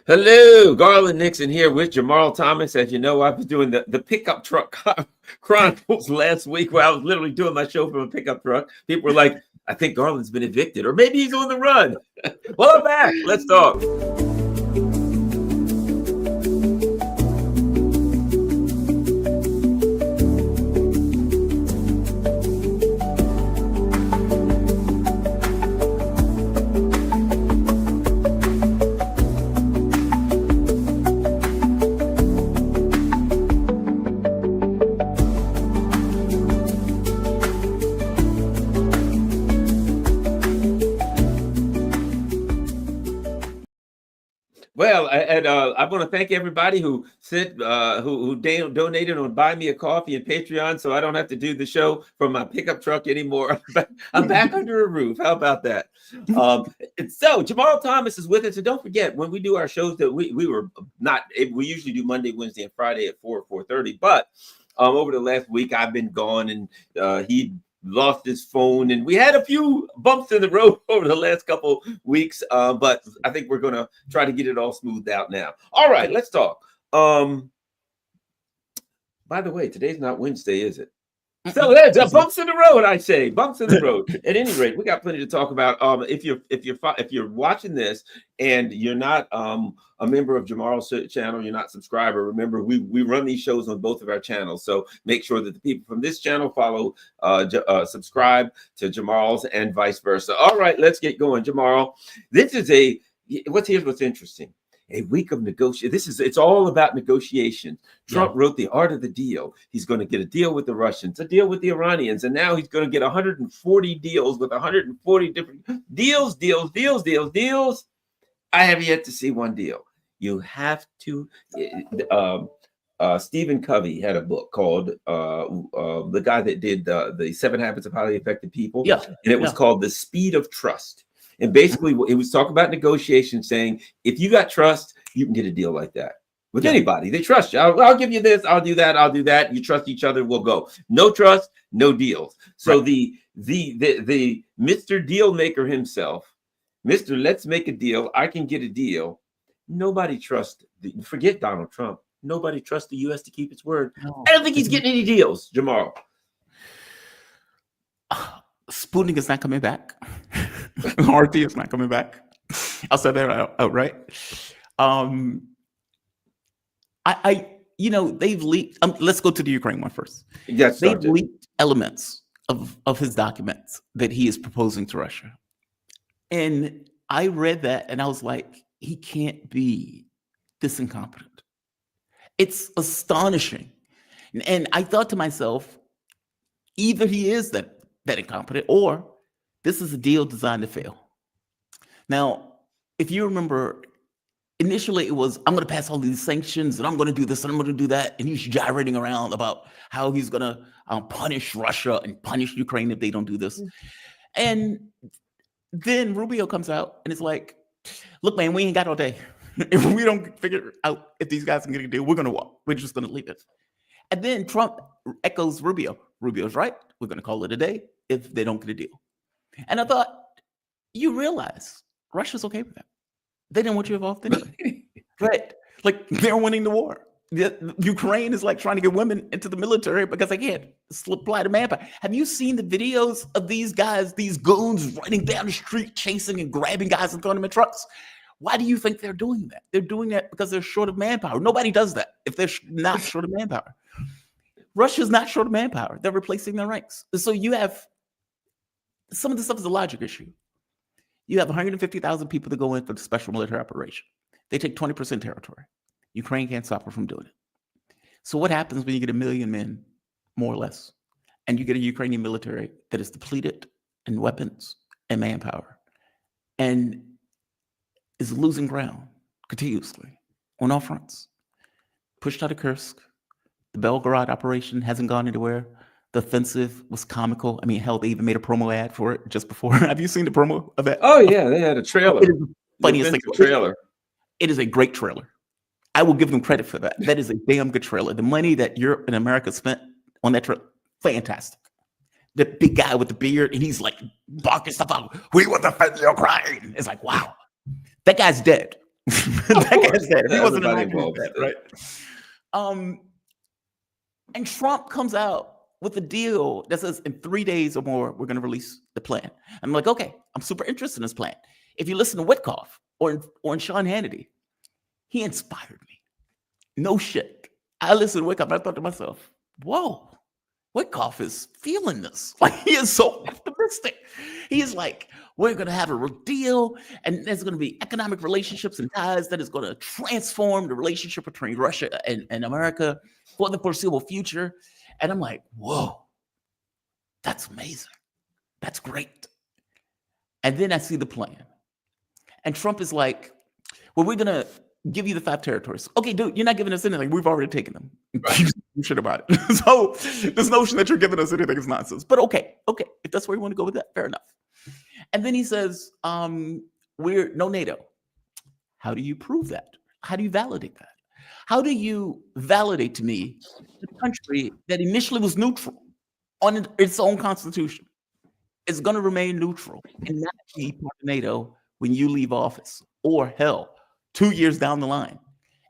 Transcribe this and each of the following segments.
Hello, Garland Nixon here with Jamarl Thomas. As you know, I was doing the pickup truck chronicles last week where I was literally doing my show from a pickup truck. People were like, I think Garland's been evicted, or maybe he's on the run. Well, I'm back. Let's talk. Well, I want to thank everybody who sent, who donated on Buy Me a Coffee and Patreon, so I don't have to do the show from my pickup truck anymore. I'm back under a roof. How about that? So Jamarl Thomas is with us, and don't forget when we do our shows that we usually do Monday, Wednesday, and Friday at 4:30, but over the last week I've been gone, and he lost his phone, and we had a few bumps in the road over the last couple weeks, but I think we're going to try to get it all smoothed out now. All right, let's talk. By the way, today's not Wednesday, is it? So there's bumps in the road, I say, bumps in the road. At any rate, we got plenty to talk about. If you're watching this and you're not a member of Jamarl's channel, you're not a subscriber. Remember, we run these shows on both of our channels, so make sure that the people from this channel follow, subscribe to Jamarl's, and vice versa. All right, let's get going, Jamarl. This is here's what's interesting. A week of negotiation. It's all about negotiation. Trump wrote The Art of the Deal. He's going to get a deal with the Russians, a deal with the Iranians, and now he's going to get 140 deals with 140 different deals. I have yet to see one deal. You have to. Stephen Covey had a book called the guy that did the 7 Habits of Highly Effective People, and it was called The Speed of Trust. And basically, it was talking about negotiation, saying if you got trust, you can get a deal like that with anybody. They trust you. I'll give you this. I'll do that. I'll do that. You trust each other. We'll go. No trust, no deals. So the Mr. Deal Maker himself, Mr. Let's make a deal. I can get a deal. Nobody trusts. Forget Donald Trump. Nobody trusts the U.S. to keep its word. No. I don't think he's getting any deals, Jamarl. Spooning is not coming back. RT is not coming back. I'll say that outright. They've leaked. Let's go to the Ukraine one first. Yes, they've leaked elements of his documents that he is proposing to Russia, and I read that and I was like, he can't be this incompetent. It's astonishing, and I thought to myself, either he is that incompetent, or this is a deal designed to fail. Now, if you remember, initially it was, I'm going to pass all these sanctions, and I'm going to do this, and I'm going to do that, and he's gyrating around about how he's going to punish Russia and punish Ukraine if they don't do this. And then Rubio comes out and it's like, look, man, we ain't got all day. If we don't figure out if these guys can get a deal, we're going to walk. We're just going to leave it. And then Trump echoes Rubio. Rubio's right. We're going to call it a day if they don't get a deal. And I thought, you realize Russia's okay with that. They didn't want you involved anyway. Right? Like, they're winning the war. Ukraine is like trying to get women into the military because they can't supply the manpower. Have you seen the videos of these guys, these goons running down the street, chasing and grabbing guys and throwing them in trucks? Why do you think they're doing that? They're doing that because they're short of manpower. Nobody does that if they're not short of manpower. Russia's not short of manpower. They're replacing their ranks. So you have, some of the stuff is a logic issue. You have 150,000 people that go in for the special military operation. They take 20% territory. Ukraine can't stop her from doing it. So what happens when you get 1 million men, more or less, and you get a Ukrainian military that is depleted in weapons and manpower and is losing ground continuously on all fronts? Pushed out of Kursk. The Belgorod operation hasn't gone anywhere. The offensive was comical. I mean, hell, they even made a promo ad for it just before. Have you seen the promo of that? Oh, yeah, they had a trailer. It is the funniest thing. Trailer. It is a great trailer. I will give them credit for that. That is a damn good trailer. The money that Europe and America spent on that trailer, fantastic. The big guy with the beard, and he's like barking stuff out. We will defend Ukraine. It's like, wow. That guy's dead. That guy's dead. If he wasn't an Everybody actor, he's involved is dead, dead. right? And Trump comes out with a deal that says in 3 days or more, we're going to release the plan. I'm like, okay, I'm super interested in this plan. If you listen to Witkoff or in Sean Hannity, he inspired me. No shit. I listened to Witkoff and I thought to myself, whoa, Witkoff is feeling this. Like, he is so optimistic. He is like, we're going to have a real deal, and there's going to be economic relationships and ties that is going to transform the relationship between Russia and America for the foreseeable future. And I'm like, whoa, that's amazing. That's great. And then I see the plan. And Trump is like, well, we're going to give you the 5 territories. Okay, dude, you're not giving us anything. We've already taken them. You shit about it. So this notion that you're giving us anything is nonsense. But okay. If that's where you want to go with that, fair enough. And then he says, we're no NATO. How do you prove that? How do you validate that? How do you validate to me the country that initially was neutral on its own constitution is going to remain neutral and not be part of NATO when you leave office, or hell, 2 years down the line?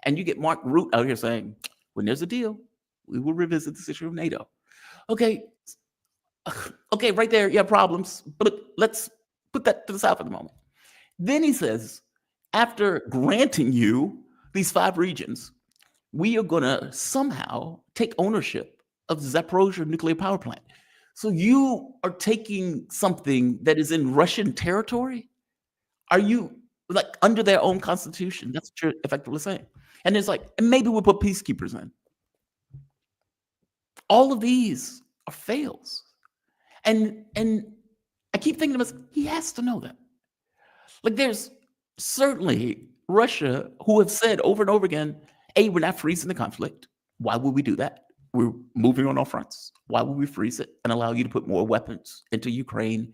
And you get Mark Rutte out here saying, when there's a deal, we will revisit this issue of NATO. Okay, right there, you have problems, but let's put that to the side for the moment. Then he says, after granting you these 5 regions, we are going to somehow take ownership of the Zaporozhye nuclear power plant. So you are taking something that is in Russian territory? Are you, like, under their own constitution? That's what you're effectively saying. And it's like, and maybe we'll put peacekeepers in. All of these are fails. And I keep thinking to myself, he has to know that. Like, there's certainly Russia who have said over and over again, A, we're not freezing the conflict. Why would we do that? We're moving on all fronts. Why would we freeze it and allow you to put more weapons into Ukraine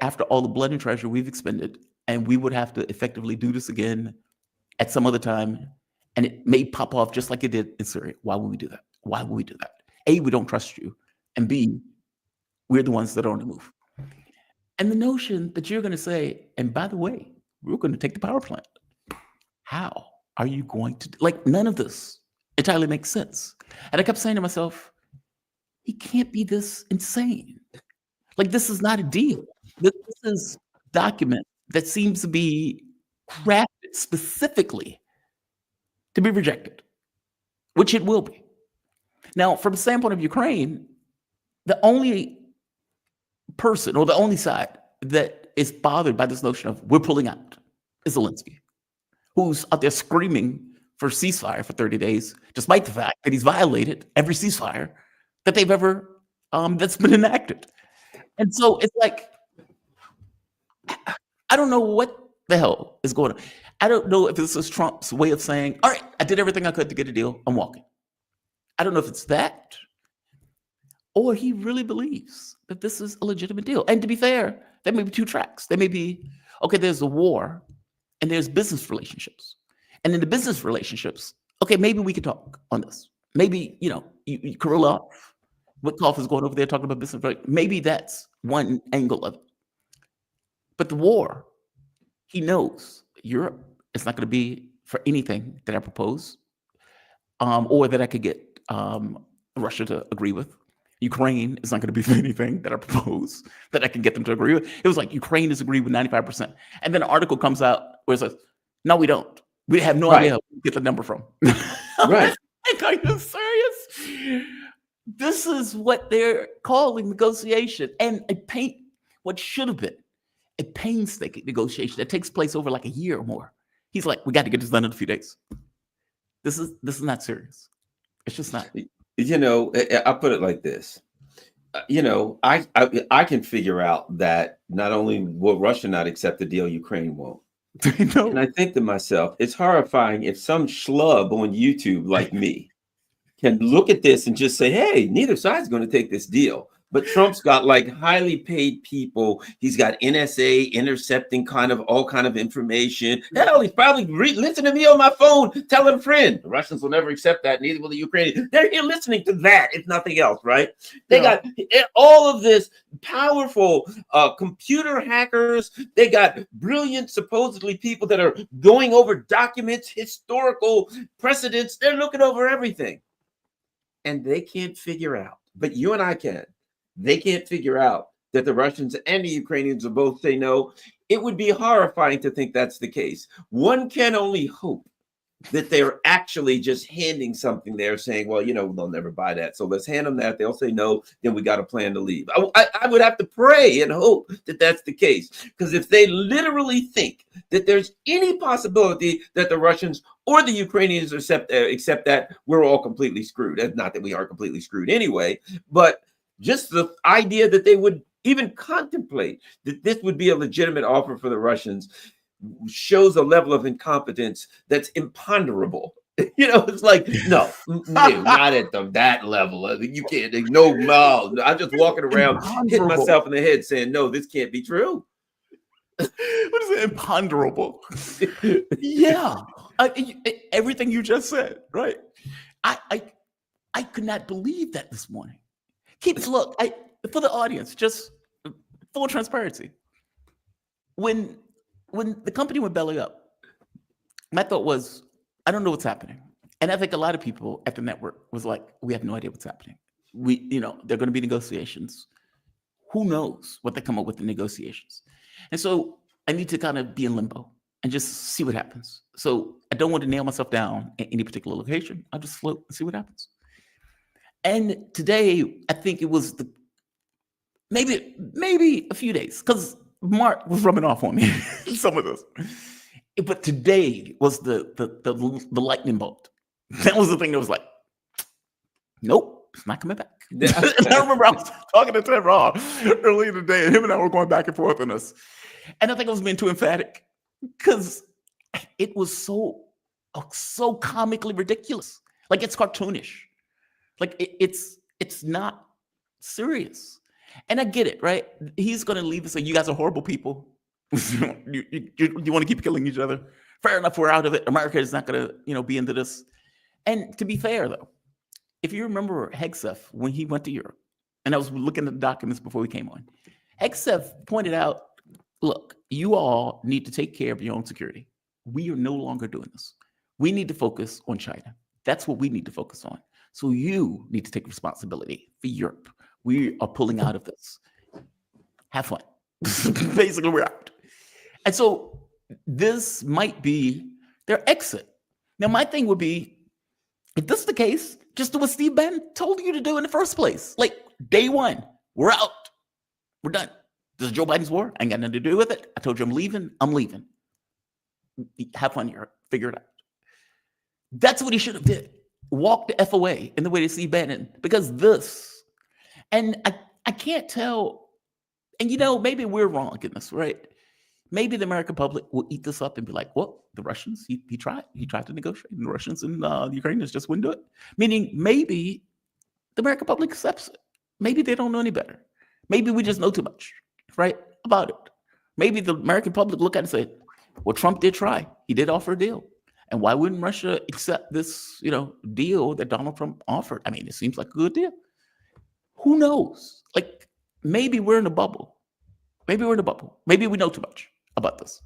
after all the blood and treasure we've expended? And we would have to effectively do this again at some other time. And it may pop off just like it did in Syria. Why would we do that? Why would we do that? A, we don't trust you. And B, we're the ones that are on the move. And the notion that you're going to say, and by the way, we're going to take the power plant. How are you going to, like, none of this entirely makes sense. And I kept saying to myself, he can't be this insane. Like, this is not a deal. This is a document that seems to be crafted specifically to be rejected, which it will be. Now, from the standpoint of Ukraine, the only person or the only side that is bothered by this notion of we're pulling out is Zelensky, who's out there screaming for ceasefire for 30 days, despite the fact that he's violated every ceasefire that they've ever, that's been enacted. And so it's like, I don't know what the hell is going on. I don't know if this is Trump's way of saying, all right, I did everything I could to get a deal, I'm walking. I don't know if it's that, or he really believes that this is a legitimate deal. And to be fair, there may be 2 tracks. There may be, okay, there's a war and there's business relationships. And in the business relationships, okay, maybe we could talk on this. Maybe, you Kirillov, Witkoff is going over there talking about business. Maybe that's one angle of it. But the war, he knows Europe is not going to be for anything that I propose, or that I could get Russia to agree with. Ukraine is not going to be for anything that I propose that I can get them to agree with. It was like Ukraine is agreed with 95%. And then an article comes out where it says, no, we don't. We have no idea where we get the number from. Right. Like, are you serious? This is what they're calling negotiation. And what should have been a painstaking negotiation that takes place over like a year or more. He's like, we got to get this done in a few days. This is not serious. It's just not. I'll put it like this. I can figure out that not only will Russia not accept the deal, Ukraine won't. And I think to myself, it's horrifying if some schlub on YouTube like me can look at this and just say, hey, neither side's going to take this deal. But Trump's got like highly paid people. He's got NSA intercepting kind of all kind of information. Hell, he's probably listening to me on my phone, telling a friend. The Russians will never accept that. Neither will the Ukrainians. They're here listening to that, if nothing else, right? They got all of this powerful computer hackers. They got brilliant, supposedly people that are going over documents, historical precedents. They're looking over everything. And they can't figure out, but you and I can. They can't figure out that the Russians and the Ukrainians will both say no. It would be horrifying to think that's the case. One can only hope that they're actually just handing something there saying, well, they'll never buy that. So let's hand them that. They'll say no. Then we got a plan to leave. I would have to pray and hope that that's the case. Because if they literally think that there's any possibility that the Russians or the Ukrainians accept that, we're all completely screwed. That's not that we are completely screwed anyway, but just the idea that they would even contemplate that this would be a legitimate offer for the Russians shows a level of incompetence that's imponderable. It's like, no, not at that level. You can't, no. I'm just walking around hitting myself in the head saying, no, this can't be true. What is it? Imponderable. Yeah. Everything you just said, right? I could not believe that this morning. Look, for the audience, just full transparency. When the company went belly up, my thought was, I don't know what's happening. And I think a lot of people at the network was like, we have no idea what's happening. They're going to be negotiations. Who knows what they come up with in negotiations? And so I need to kind of be in limbo and just see what happens. So I don't want to nail myself down at any particular location. I'll just float and see what happens. And today, I think it was maybe a few days, because Mark was rubbing off on me some of this. But today was the lightning bolt. That was the thing that was like, nope, it's not coming back. And I remember I was talking to Ted Raw earlier today, and him and I were going back and forth on this. And I think I was being too emphatic because it was so comically ridiculous. Like, it's cartoonish. Like, it's not serious. And I get it, right? He's going to leave and say, you guys are horrible people. you want to keep killing each other. Fair enough, we're out of it. America is not going to, be into this. And to be fair, though, if you remember Hegseth, when he went to Europe, and I was looking at the documents before we came on, Hegseth pointed out, look, you all need to take care of your own security. We are no longer doing this. We need to focus on China. That's what we need to focus on. So you need to take responsibility for Europe. We are pulling out of this. Have fun. Basically, we're out. And so this might be their exit. Now, my thing would be, if this is the case, just do what Steve Bannon told you to do in the first place. Like, day one, we're out. We're done. This is Joe Biden's war. I ain't got nothing to do with it. I told you I'm leaving. I'm leaving. Have fun here. Figure it out. That's what he should have did. Walk the F away in the way to Steve Bannon. Because this, and I can't tell, and maybe we're wrong in this, right? Maybe the American public will eat this up and be like, well, the Russians, he tried to negotiate, and the Russians and the Ukrainians just wouldn't do it. Meaning maybe the American public accepts it. Maybe they don't know any better. Maybe we just know too much, right, about it. Maybe the American public look at it and say, well, Trump did try. He did offer a deal. And why wouldn't Russia accept this, deal that Donald Trump offered? I mean, it seems like a good deal. Who knows? Like, maybe we're in a bubble. Maybe we're in a bubble. Maybe we know too much about this.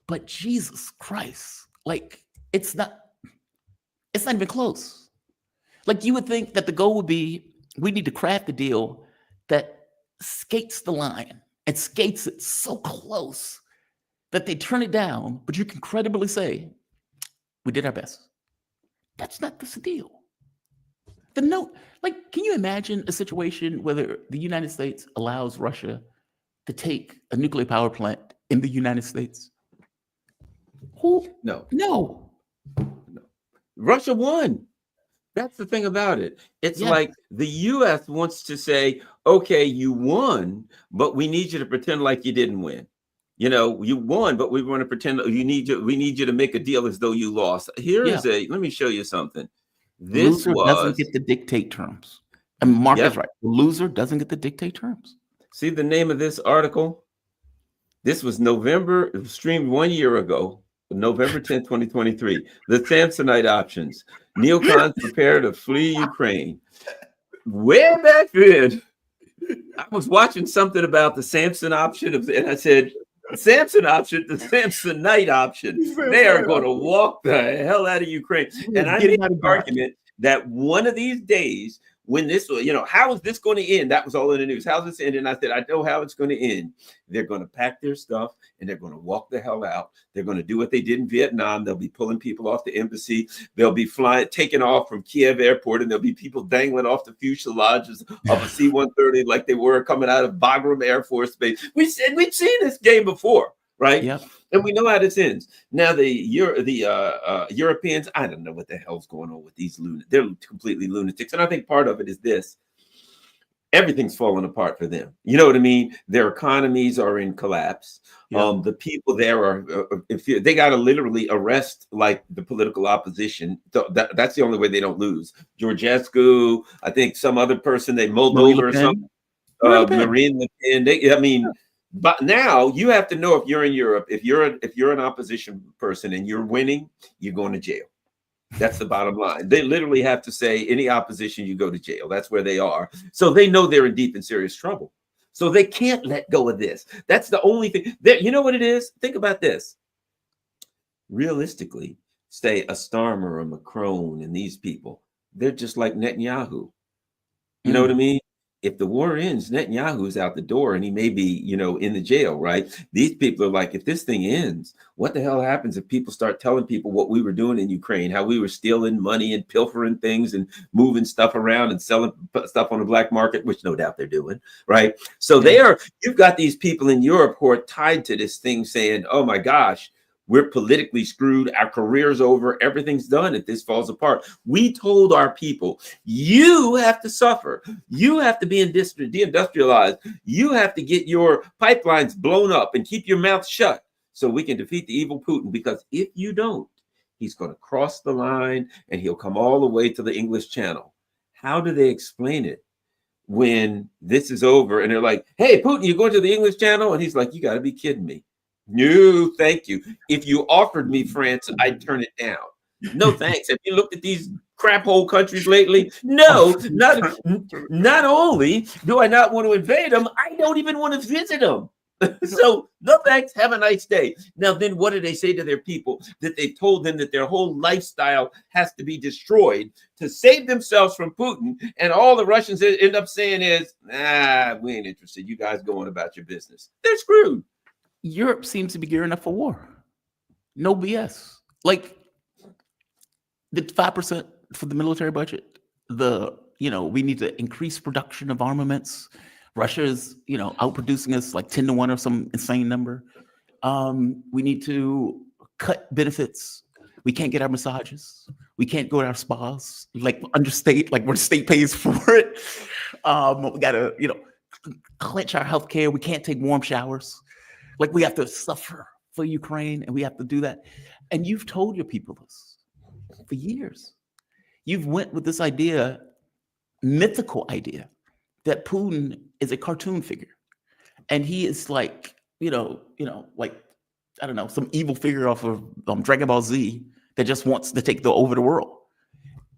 But Jesus Christ, like, it's not even close. Like, you would think that the goal would be, we need to craft a deal that skates the line and skates it so close that they turn it down, but you can credibly say, we did our best. That's not the deal. Can you imagine a situation where the United States allows Russia to take a nuclear power plant in the United States? No. Russia won. That's the thing about it. It's like the U.S. wants to say, okay, you won, but we need you to pretend like you didn't win. You won, but we want to pretend we need you to make a deal as though you lost. Let me show you something. Loser doesn't get to dictate terms. And Mark Yep. is right. The loser doesn't get to dictate terms. See the name of this article? This was November, it was streamed 1 year ago, November 10th, 2023. The Samsonite options. Neocons prepare to flee Ukraine. Way back then, I was watching something about the Samson option, and I said, Samson option, the Samsonite option. They are going to walk the hell out of Ukraine. And I made the argument that one of these days, when this, how is this going to end? That was all in the news. How's this end? And I said, I know how it's going to end. They're going to pack their stuff and they're going to walk the hell out. They're going to do what they did in Vietnam. They'll be pulling people off the embassy. They'll be taking off from Kiev airport, and there'll be people dangling off the fuselages of a C-130 like they were coming out of Bagram Air Force Base. We said we'd seen this game before, right? Yep. And we know how this ends. Now the Europeans, I don't know what the hell's going on with these lunatics. They're completely lunatics, and I think part of it is this: everything's falling apart for them. You know what I mean? Their economies are in collapse. Yeah. The people there are, they got to literally arrest like the political opposition. That's the only way they don't lose. Georgescu, I think some other person, they Moldova or something. Marine Le Pen. But now you have to know, if you're in Europe, if you're an opposition person and you're winning, you're going to jail. That's the bottom line. They literally have to say, any opposition, you go to jail. That's where they are. So they know they're in deep and serious trouble. So they can't let go of this. That's the only thing. You know what it is? Think about this. Realistically, say a Starmer or a Macron and these people, they're just like Netanyahu. You know what I mean? If the war ends, Netanyahu's out the door and he may be, in the jail, right? These people are like, if this thing ends, what the hell happens if people start telling people what we were doing in Ukraine, how we were stealing money and pilfering things and moving stuff around and selling stuff on the black market, which no doubt they're doing, right? So you've got these people in Europe who are tied to this thing saying, oh my gosh, we're politically screwed. Our career's over. Everything's done if this falls apart. We told our people, you have to suffer. You have to be deindustrialized. You have to get your pipelines blown up and keep your mouth shut so we can defeat the evil Putin. Because if you don't, he's going to cross the line and he'll come all the way to the English Channel. How do they explain it when this is over? And they're like, hey, Putin, you're going to the English Channel? And he's like, you got to be kidding me. No, thank you. If you offered me France, I'd turn it down. No, thanks. Have you looked at these crap hole countries lately? No, not only do I not want to invade them, I don't even want to visit them. So no thanks. Have a nice day. Now, then what do they say to their people? That they've told them that their whole lifestyle has to be destroyed to save themselves from Putin. And all the Russians end up saying is, we ain't interested. You guys go on about your business. They're screwed. Europe seems to be gearing up for war. No BS. Like the 5% for the military budget. We need to increase production of armaments. Russia is, outproducing us like 10-1 or some insane number. We need to cut benefits. We can't get our massages. We can't go to our spas, like under state, like where the state pays for it. We got to, clench our healthcare. We can't take warm showers. Like we have to suffer for Ukraine, and we have to do that. And you've told your people this for years. You've went with this idea, mythical idea, that Putin is a cartoon figure, and he is like, like, I don't know, some evil figure off of Dragon Ball Z that just wants to take over the world,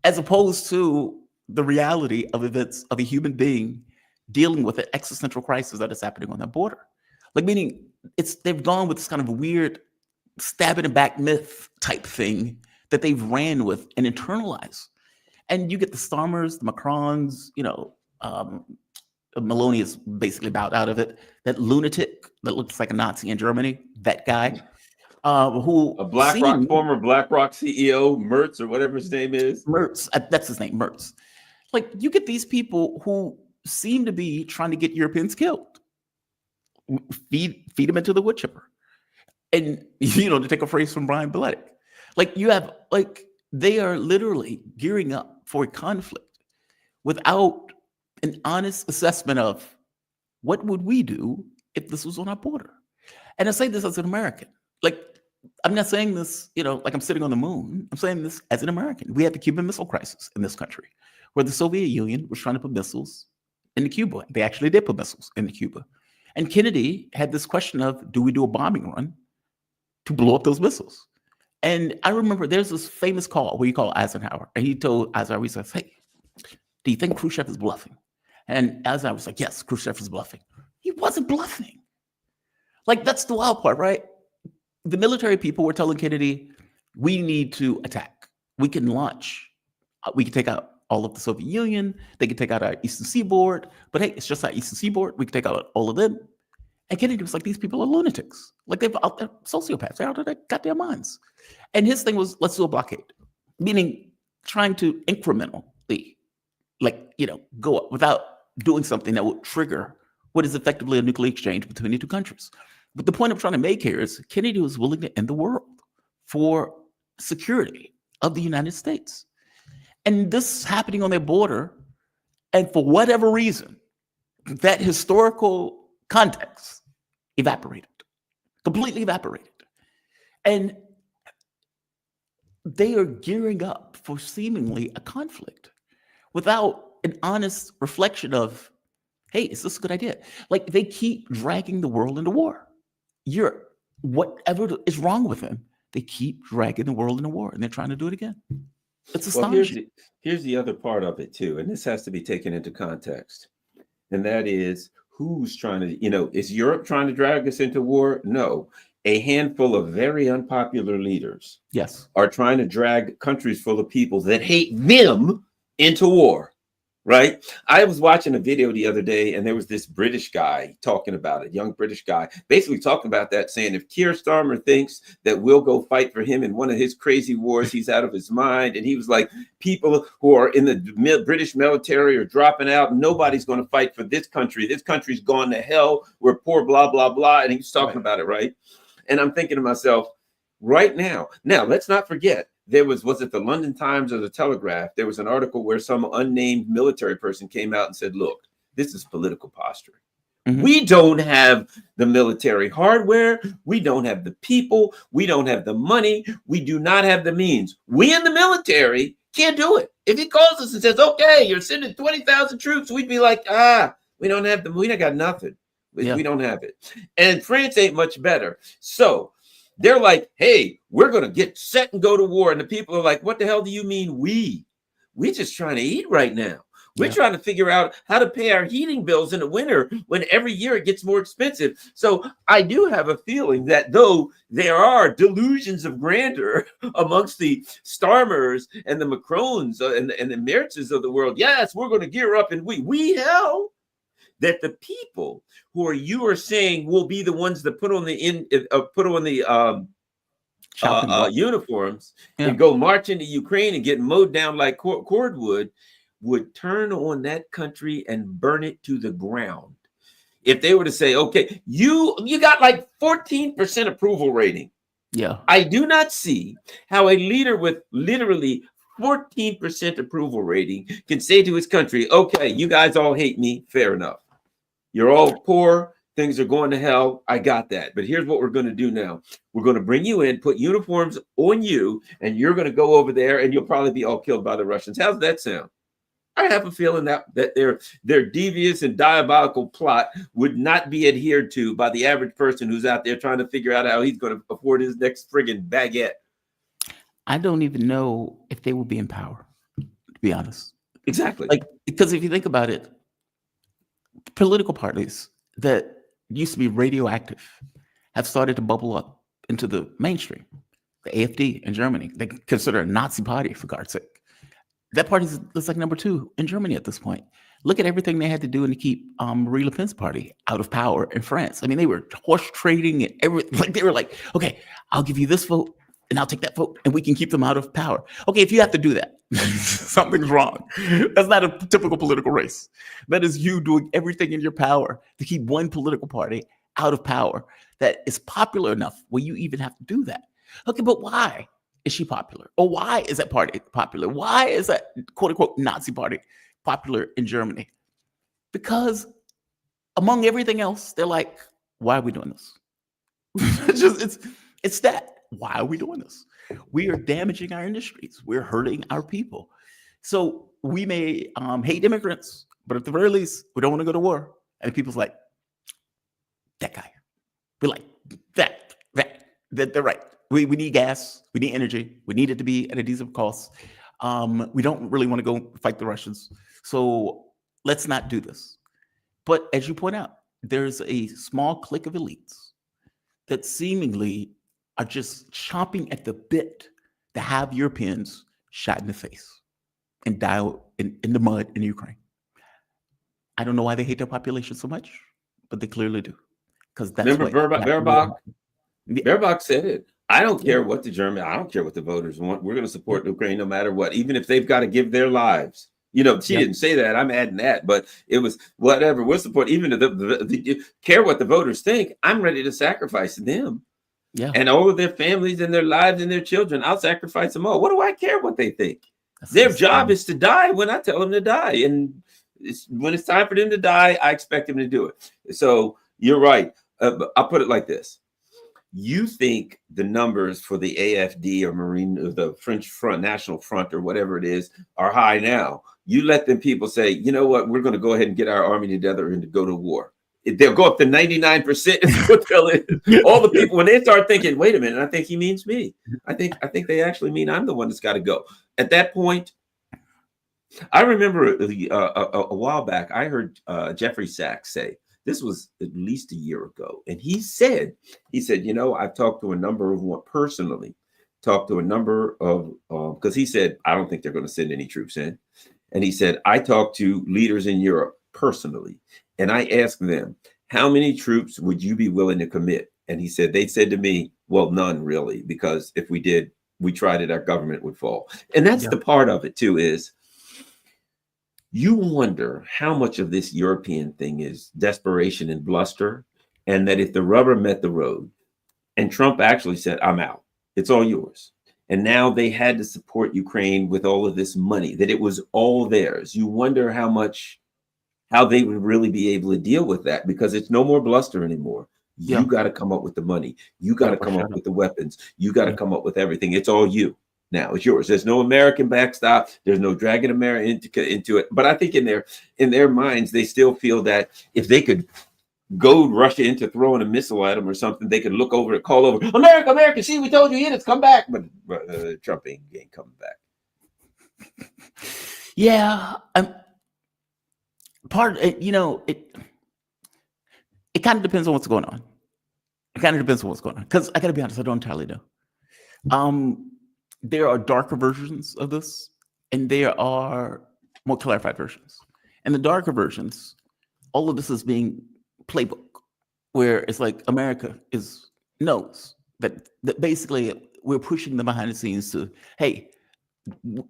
as opposed to the reality of events of a human being dealing with an existential crisis that is happening on that border. Like, meaning they've gone with this kind of weird stab in the back myth type thing that they've ran with and internalized. And you get the Starmers, the Macrons, Maloney is basically about out of it. That lunatic that looks like a Nazi in Germany, that guy, who former BlackRock CEO, Mertz or whatever his name is. Mertz, that's his name, Mertz. Like, you get these people who seem to be trying to get Europeans killed. Feed them into the wood chipper. And, to take a phrase from Brian Beletic, they are literally gearing up for a conflict without an honest assessment of what would we do if this was on our border. And I say this as an American. Like, I'm not saying this, like I'm sitting on the moon. I'm saying this as an American. We had the Cuban Missile Crisis in this country, where the Soviet Union was trying to put missiles into Cuba. They actually did put missiles into Cuba. And Kennedy had this question of, do we do a bombing run to blow up those missiles? And I remember there's this famous call where he called Eisenhower, and he told Eisenhower, he says, hey, do you think Khrushchev is bluffing? And Eisenhower was like, yes, Khrushchev is bluffing. He wasn't bluffing. Like, that's the wild part, right? The military people were telling Kennedy, we need to attack. We can launch. We can take out all of the Soviet Union. They can take out our Eastern Seaboard. But hey, it's just our Eastern Seaboard. We can take out all of them. And Kennedy was like, these people are lunatics. Like, they're sociopaths. They're out of their goddamn minds. And his thing was, let's do a blockade. Meaning trying to incrementally, go up without doing something that would trigger what is effectively a nuclear exchange between the two countries. But the point I'm trying to make here is Kennedy was willing to end the world for security of the United States. And this is happening on their border. And for whatever reason, that historical context evaporated, completely evaporated. And they are gearing up for seemingly a conflict without an honest reflection of, hey, is this a good idea? Like, they keep dragging the world into war. Whatever is wrong with them, they keep dragging the world into war, and they're trying to do it again. It's astonishing. Well, here's the other part of it too, and this has to be taken into context, and that is who's trying to, is Europe trying to drag us into war? No. A handful of very unpopular leaders, yes, are trying to drag countries full of people that hate them into war. Right. I was watching a video the other day, and there was this British guy talking about it, young British guy, basically talking about that, saying if Keir Starmer thinks that we'll go fight for him in one of his crazy wars, he's out of his mind. And he was like, people who are in the British military are dropping out. Nobody's going to fight for this country. This country's gone to hell. We're poor, blah, blah, blah. And he's talking about it. Right. And I'm thinking to myself right now, let's not forget. There was it the London Times or the Telegraph? There was an article where some unnamed military person came out and said, look, this is political posturing. Mm-hmm. We don't have the military hardware. We don't have the people. We don't have the money. We do not have the means. We in the military can't do it. If he calls us and says, okay, you're sending 20,000 troops, we'd be like, we don't have we don't got nothing. We don't have it. And France ain't much better. So they're like, hey, we're going to get set and go to war. And the people are like, what the hell do you mean we? We're just trying to eat right now. We're trying to figure out how to pay our heating bills in the winter when every year it gets more expensive. So I do have a feeling that though there are delusions of grandeur amongst the Starmers and the Macrons and the Merzes of the world, yes, we're going to gear up and we hell. That the people who you are saying will be the ones that put on the uniforms and go march into Ukraine and get mowed down like cordwood would turn on that country and burn it to the ground. If they were to say, okay, you got like 14% approval rating. Yeah. I do not see how a leader with literally 14% approval rating can say to his country, okay, you guys all hate me. Fair enough. You're all poor. Things are going to hell. I got that. But here's what we're going to do now. We're going to bring you in, put uniforms on you, and you're going to go over there, and you'll probably be all killed by the Russians. How's that sound? I have a feeling that their devious and diabolical plot would not be adhered to by the average person who's out there trying to figure out how he's going to afford his next friggin' baguette. I don't even know if they will be in power, to be honest. Exactly. Because if you think about it, political parties that used to be radioactive have started to bubble up into the mainstream. The AfD in Germany, they consider a Nazi party, for God's sake. That party is like number 2 in Germany at this point. Look at everything they had to do to keep Marie Le Pen's party out of power in France. I mean, they were horse trading and everything. Like, they were like, okay, I'll give you this vote and I'll take that vote and we can keep them out of power. Okay, if you have to do that, something's wrong. That's not a typical political race. That is you doing everything in your power to keep one political party out of power that is popular enough where you even have to do that. Okay, but why is she popular? Or why is that party popular? Why is that quote unquote Nazi party popular in Germany? Because among everything else, they're like, why are we doing this? It's that. why are we doing this? We are damaging our industries. We're hurting our people. So we may hate immigrants, but at the very least, we don't want to go to war. And people's like, that guy. We're like, that they're right. We need gas. We need energy. We need it to be at a decent cost. We don't really want to go fight the Russians. So let's not do this. But as you point out, there's a small clique of elites that seemingly are just chomping at the bit to have Europeans shot in the face and die in the mud in Ukraine. I don't know why they hate their population so much, but they clearly do. Because that's Remember what Baerbock said it. I don't care what I don't care what the voters want. We're going to support Ukraine no matter what, even if they've got to give their lives. You know, she didn't say that. I'm adding that, but it was whatever. We'll support, even if the care what the voters think. I'm ready to sacrifice them. Yeah. And all of their families and their lives and their children. I'll sacrifice them all. What do I care what they think? Their job is to die when I tell them to die. And when it's time for them to die, I expect them to do it. So you're right. I'll put it like this. You think the numbers for the AFD or the French Front, National Front, or whatever it is, are high now. You let them people say, you know what, we're going to go ahead and get our army together and to go to war. They'll go up to 99%. All the people, when they start thinking, wait a minute, I think he means me. I think they actually mean I'm the one that's got to go. At that point, I remember a while back, I heard Jeffrey Sachs say, this was at least a year ago. And he said, you know, I've talked to a number of personally, because he said, I don't think they're going to send any troops in. And he said, I talked to leaders in Europe personally. And I asked them, how many troops would you be willing to commit? And he said, they said to me, well, none really, because if we did, we tried it, our government would fall. And that's the part of it too, is you wonder how much of this European thing is desperation and bluster. And that if the rubber met the road and Trump actually said, I'm out, it's all yours. And now they had to support Ukraine with all of this money, that it was all theirs. You wonder how they would really be able to deal with that, because it's no more bluster anymore. You got to come up with the money. You got to come up with the weapons. You got to come up with everything. It's all you. Now it's yours. There's no American backstop. There's no dragging America into it. But I think in their minds, they still feel that if they could goad Russia into throwing a missile at them or something, they could look over and call over, America, see, we told you it's come back. But Trump ain't coming back. Yeah. It kind of depends on what's going on. Because I got to be honest, I don't entirely know. There are darker versions of this, and there are more clarified versions. And the darker versions, all of this is being playbook, where it's like America knows that basically we're pushing them behind the scenes to, hey,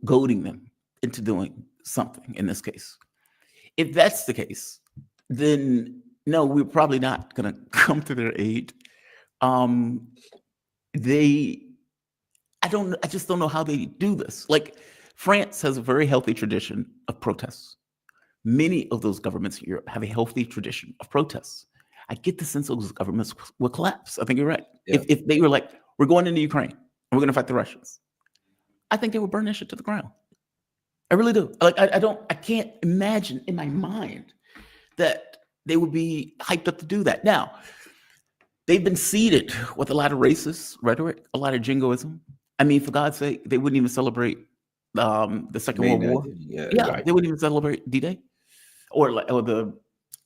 goading them into doing something in this case. If that's the case, then no, we're probably not going to come to their aid. I just don't know how they do this. Like, France has a very healthy tradition of protests. Many of those governments in Europe have a healthy tradition of protests. I get the sense those governments will collapse. I think you're right. Yeah. If they were like, we're going into Ukraine and we're going to fight the Russians, I think they would burn that shit to the ground. I really do. Like, I can't imagine in my mind that they would be hyped up to do that. Now, they've been seeded with a lot of racist rhetoric, a lot of jingoism. I mean, for God's sake, they wouldn't even celebrate the Second World War. Yeah, right. They wouldn't even celebrate D-Day or the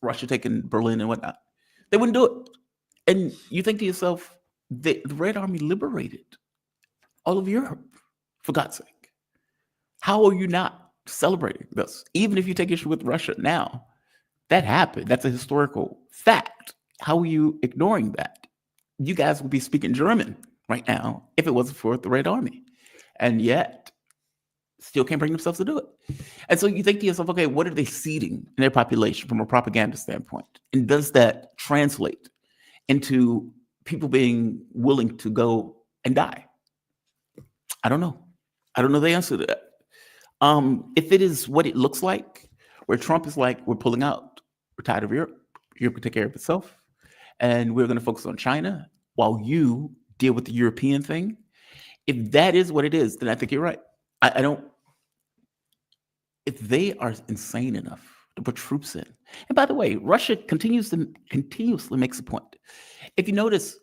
Russia taking Berlin and whatnot. They wouldn't do it. And you think to yourself, the Red Army liberated all of Europe, for God's sake. How are you not celebrating this? Even if you take issue with Russia now, that happened. That's a historical fact. How are you ignoring that? You guys would be speaking German right now if it wasn't for the Red Army. And yet, still can't bring themselves to do it. And so you think to yourself, okay, what are they seeding in their population from a propaganda standpoint? And does that translate into people being willing to go and die? I don't know. I don't know the answer to that. If it is what it looks like, where Trump is like, we're pulling out, we're tired of Europe, Europe can take care of itself, and we're going to focus on China while you deal with the European thing. If that is what it is, then I think you're right. I don't. If they are insane enough to put troops in, and by the way, Russia continuously makes a point. If you notice,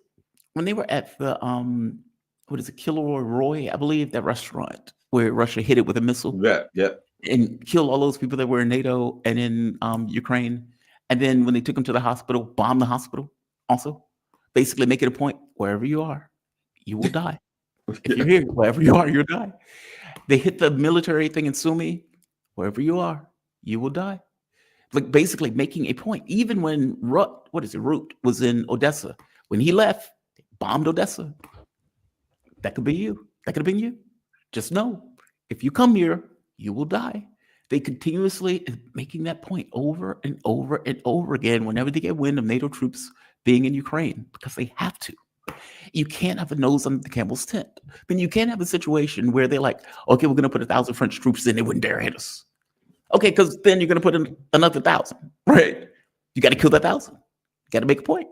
when they were at the what is it, Kilroy Roy, I believe, that restaurant where Russia hit it with a missile Yeah. and killed all those people that were in NATO and in Ukraine, and then when they took them to the hospital, bombed the hospital. Also, basically make it a point: wherever you are, you will die. If you're here, wherever you are, you'll die. They hit the military thing in Sumy. Wherever you are, you will die. Like basically making a point. Even when Root was in Odessa, when he left, bombed Odessa. That could be you. That could have been you. Just know, if you come here, you will die. They continuously making that point over and over and over again whenever they get wind of NATO troops being in Ukraine, because they have to. You can't have a nose under the camel's tent. Then you can't have a situation where they're like, okay, we're going to put 1,000 French troops in, they wouldn't dare hit us. Okay, because then you're going to put in another 1,000, right? You got to kill that 1,000. You got to make a point.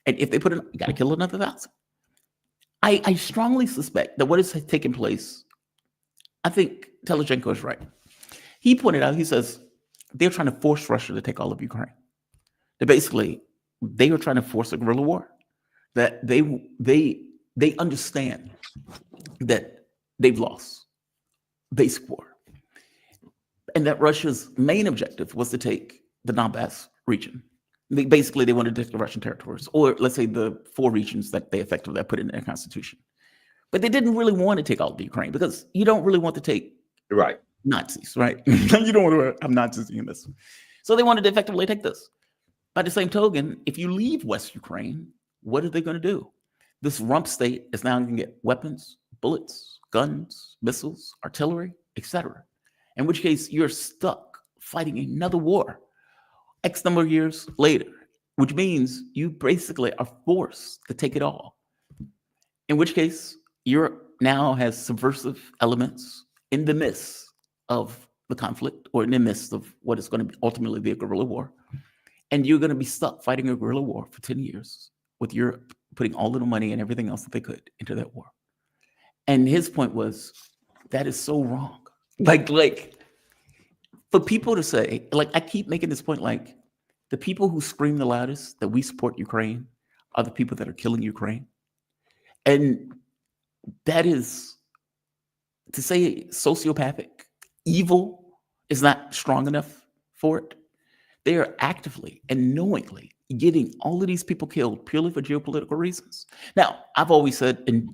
And if they put in, you got to kill another 1,000. I strongly suspect that what is taking place, I think Telizhenko is right. He pointed out, he says, they're trying to force Russia to take all of Ukraine. They were trying to force a guerrilla war. That they understand that they've lost basic war. And that Russia's main objective was to take the Donbass region. They wanted to take the Russian territories, or let's say the 4 regions that they effectively put in their constitution. But they didn't really want to take all of Ukraine, because you don't really want to take Nazis, right? You don't want to have Nazis in this. So they wanted to effectively take this. By the same token, if you leave West Ukraine, what are they going to do? This rump state is now going to get weapons, bullets, guns, missiles, artillery, etc. In which case, you're stuck fighting another war X number of years later, which means you basically are forced to take it all. In which case, Europe now has subversive elements in the midst of the conflict, or in the midst of what is going to ultimately be a guerrilla war. And you're going to be stuck fighting a guerrilla war for 10 years with Europe putting all of the money and everything else that they could into that war. And his point was, that is so wrong. Like for people to say, like, I keep making this point, like, the people who scream the loudest that we support Ukraine are the people that are killing Ukraine. And that is, to say sociopathic, evil is not strong enough for it. They are actively and knowingly getting all of these people killed purely for geopolitical reasons. Now, I've always said, and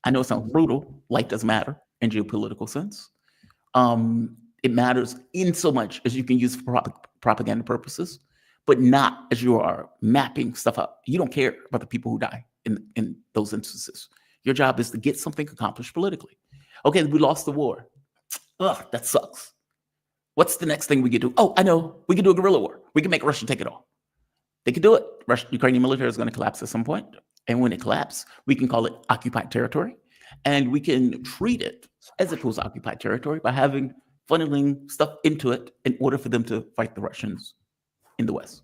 I know it sounds brutal, life doesn't matter in geopolitical sense. It matters in so much as you can use for propaganda purposes, but not as you are mapping stuff up. You don't care about the people who die in those instances. Your job is to get something accomplished politically. Okay, we lost the war. Ugh, that sucks. What's the next thing we could do? Oh, I know. We can do a guerrilla war. We can make Russia take it all. They could do it. Ukrainian military is going to collapse at some point. And when it collapses, we can call it occupied territory. And we can treat it as if it was occupied territory by funneling stuff into it in order for them to fight the Russians in the West.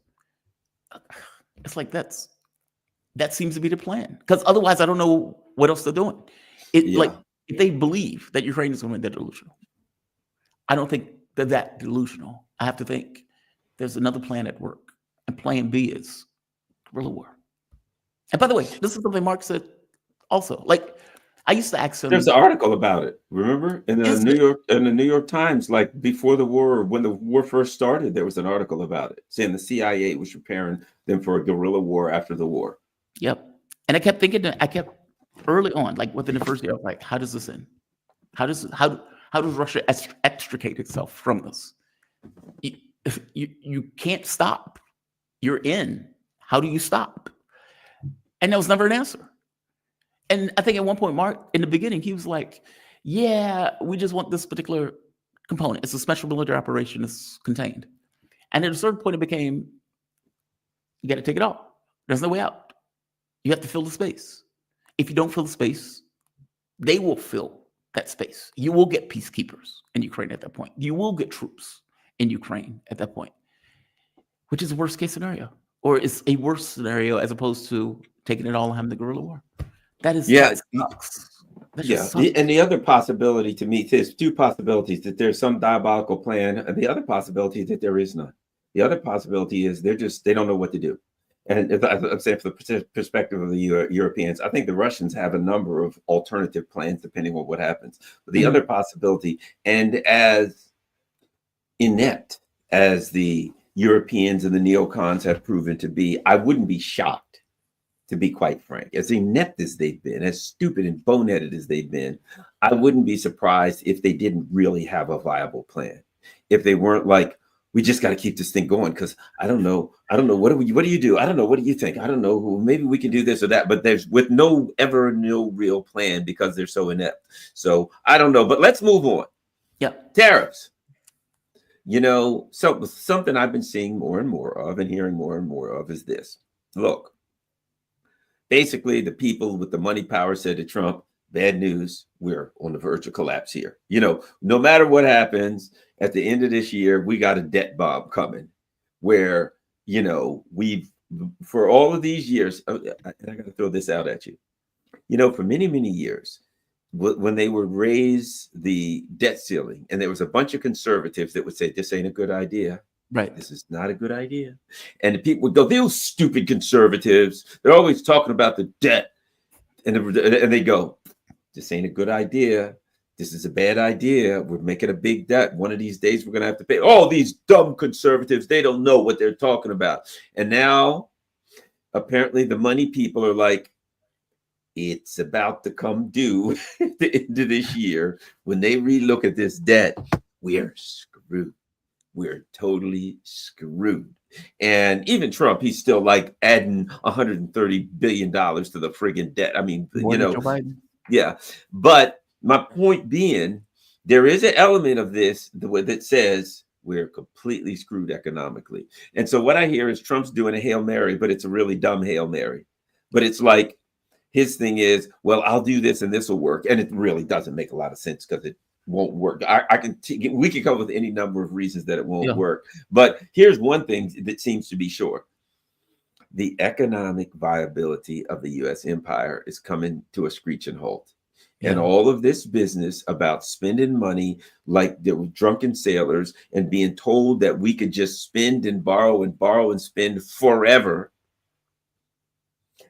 It's like that seems to be the plan. Because otherwise, I don't know what else they're doing. Like, if they believe that Ukraine is going to win, they're delusional. I don't think they're that delusional. I have to think there's another plan at work. And plan B is guerrilla war. And by the way, this is something Mark said also. Like, I used to ask him. There's an article about it. Remember in the New York Times, like before the war, when the war first started, there was an article about it saying the CIA was preparing them for a guerrilla war after the war. Yep. And I kept thinking. I kept early on, like within the first year, like, how does this end? How does Russia extricate itself from this? You can't stop. You're in. How do you stop? And there was never an answer. And I think at one point, Mark, in the beginning, he was like, yeah, we just want this particular component. It's a special military operation. It's contained. And at a certain point, it became, you got to take it all. There's no way out. You have to fill the space. If you don't fill the space, they will fill that space. You will get peacekeepers in Ukraine at that point. You will get troops in Ukraine at that point, which is a worst case scenario, or it's a worse scenario as opposed to taking it all and having the guerrilla war. That Yeah, sucks. That yeah. just sucks. And the other possibility to me, there's two possibilities: that there's some diabolical plan, and the other possibility is that there is none. The other possibility is they don't know what to do. And if I'm saying from the perspective of the Europeans, I think the Russians have a number of alternative plans depending on what happens. But the other possibility, and as inept as the Europeans and the neocons have proven to be, I wouldn't be shocked, to be quite frank. As inept as they've been, as stupid and boneheaded as they've been, I wouldn't be surprised if they didn't really have a viable plan. If they weren't like, we just got to keep this thing going because I don't know. What do you do? I don't know. What do you think? I don't know. Maybe we can do this or that. But there's no real plan because they're so inept. So I don't know. But let's move on. Yeah. Tariffs. So something I've been seeing more and more of and hearing more and more of is this. Look, basically the people with the money power said to Trump, bad news, we're on the verge of collapse here. No matter what happens at the end of this year, we got a debt bomb coming where, we've, for all of these years, and I got to throw this out at you, for many, many years, when they would raise the debt ceiling, and there was a bunch of conservatives that would say, this ain't a good idea. Right. This is not a good idea. And the people would go, those stupid conservatives, they're always talking about the debt. And they go, this ain't a good idea. This is a bad idea. We're making a big debt. One of these days, we're going to have to pay. All these dumb conservatives, they don't know what they're talking about. And now, apparently, the money people are like, it's about to come due at the end of this year. When they relook at this debt, we're screwed. We're totally screwed. And even Trump, he's still like adding $130 billion to the friggin' debt. I mean, More than Joe Biden. Yeah. But my point being, there is an element of this that says we're completely screwed economically. And so what I hear is Trump's doing a Hail Mary, but it's a really dumb Hail Mary. But it's like his thing is, well, I'll do this and this will work. And it really doesn't make a lot of sense because it won't work. We can come up with any number of reasons that it won't work. But here's one thing that seems to be sure. The economic viability of the U.S. empire is coming to a screeching halt. Yeah. And all of this business about spending money like the drunken sailors and being told that we could just spend and borrow and spend forever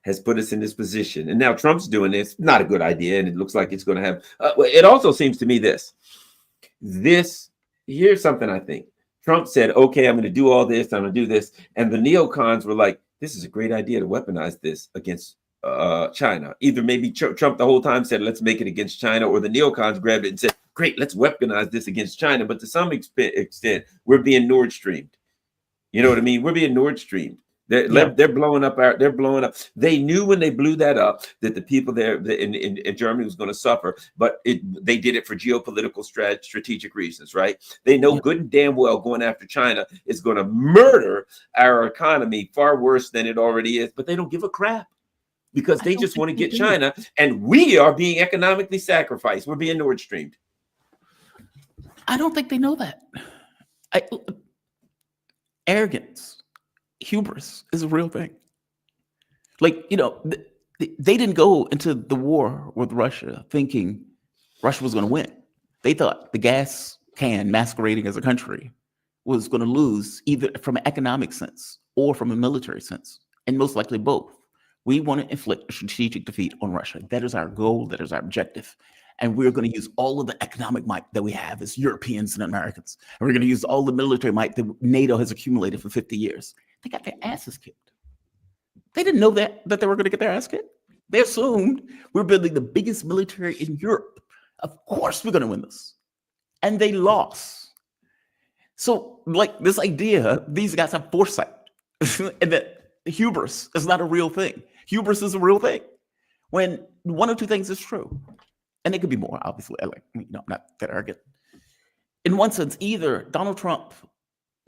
has put us in this position. And now Trump's doing this. Not a good idea. And it looks like it's going to have, it also seems to me this, here's something I think. Trump said, okay, I'm going to do all this. I'm going to do this. And the neocons were like, this is a great idea to weaponize this against China. Either maybe Trump the whole time said, let's make it against China, or the neocons grabbed it and said, great, let's weaponize this against China. But to some extent, we're being Nord Streamed. You know what I mean? We're being Nord Streamed. They're blowing up they're blowing up. They knew when they blew that up that the people there in Germany was going to suffer, but they did it for geopolitical strategic reasons, right? They know good and damn well going after China is going to murder our economy far worse than it already is, but they don't give a crap because they just want to get China, and we are being economically sacrificed. We're being Nord Streamed. I don't think they know that. Arrogance. Hubris is a real thing. Like, they didn't go into the war with Russia thinking Russia was going to win. They thought the gas can masquerading as a country was going to lose either from an economic sense or from a military sense, and most likely both. We want to inflict a strategic defeat on Russia. That is our goal. That is our objective. And we're going to use all of the economic might that we have as Europeans and Americans. And we're going to use all the military might that NATO has accumulated for 50 years. They got their asses kicked. They didn't know that they were going to get their ass kicked. They assumed we're building the biggest military in Europe. Of course we're going to win this. And they lost. So, like, this idea, these guys have foresight. And that hubris is not a real thing. Hubris is a real thing. When one or two things is true. And it could be more, obviously. I'm not that arrogant. In one sense, either Donald Trump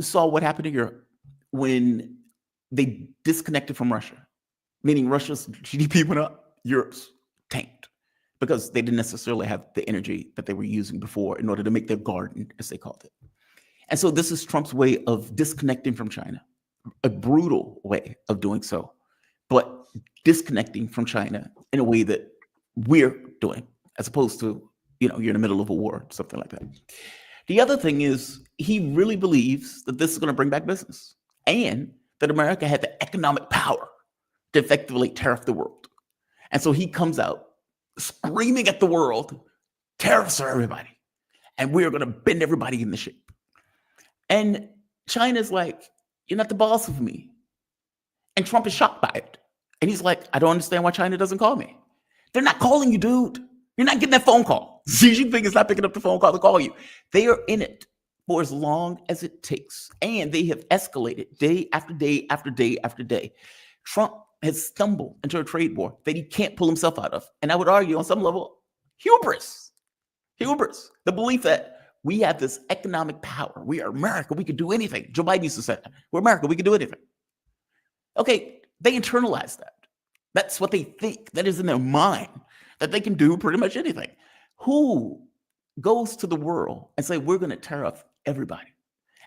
saw what happened to Europe when they disconnected from Russia, meaning Russia's GDP went up, Europe's tanked, because they didn't necessarily have the energy that they were using before in order to make their garden, as they called it. And so this is Trump's way of disconnecting from China, a brutal way of doing so, but disconnecting from China in a way that we're doing, as opposed to, you're in the middle of a war, something like that. The other thing is he really believes that this is going to bring back business and that America had the economic power to effectively tariff the world. And so he comes out screaming at the world, tariffs are everybody, and we're going to bend everybody in the shape. And China's like, you're not the boss of me. And Trump is shocked by it. And he's like, I don't understand why China doesn't call me. They're not calling you, dude. You're not getting that phone call. Xi Jinping is not picking up the phone call to call you. They are in it for as long as it takes. And they have escalated day after day after day after day. Trump has stumbled into a trade war that he can't pull himself out of. And I would argue on some level, hubris. Hubris. The belief that we have this economic power. We are America. We can do anything. Joe Biden used to say that. We're America. We can do anything. Okay, they internalize that. That's what they think. That is in their mind, that they can do pretty much anything. Who goes to the world and say, we're going to tariff everybody?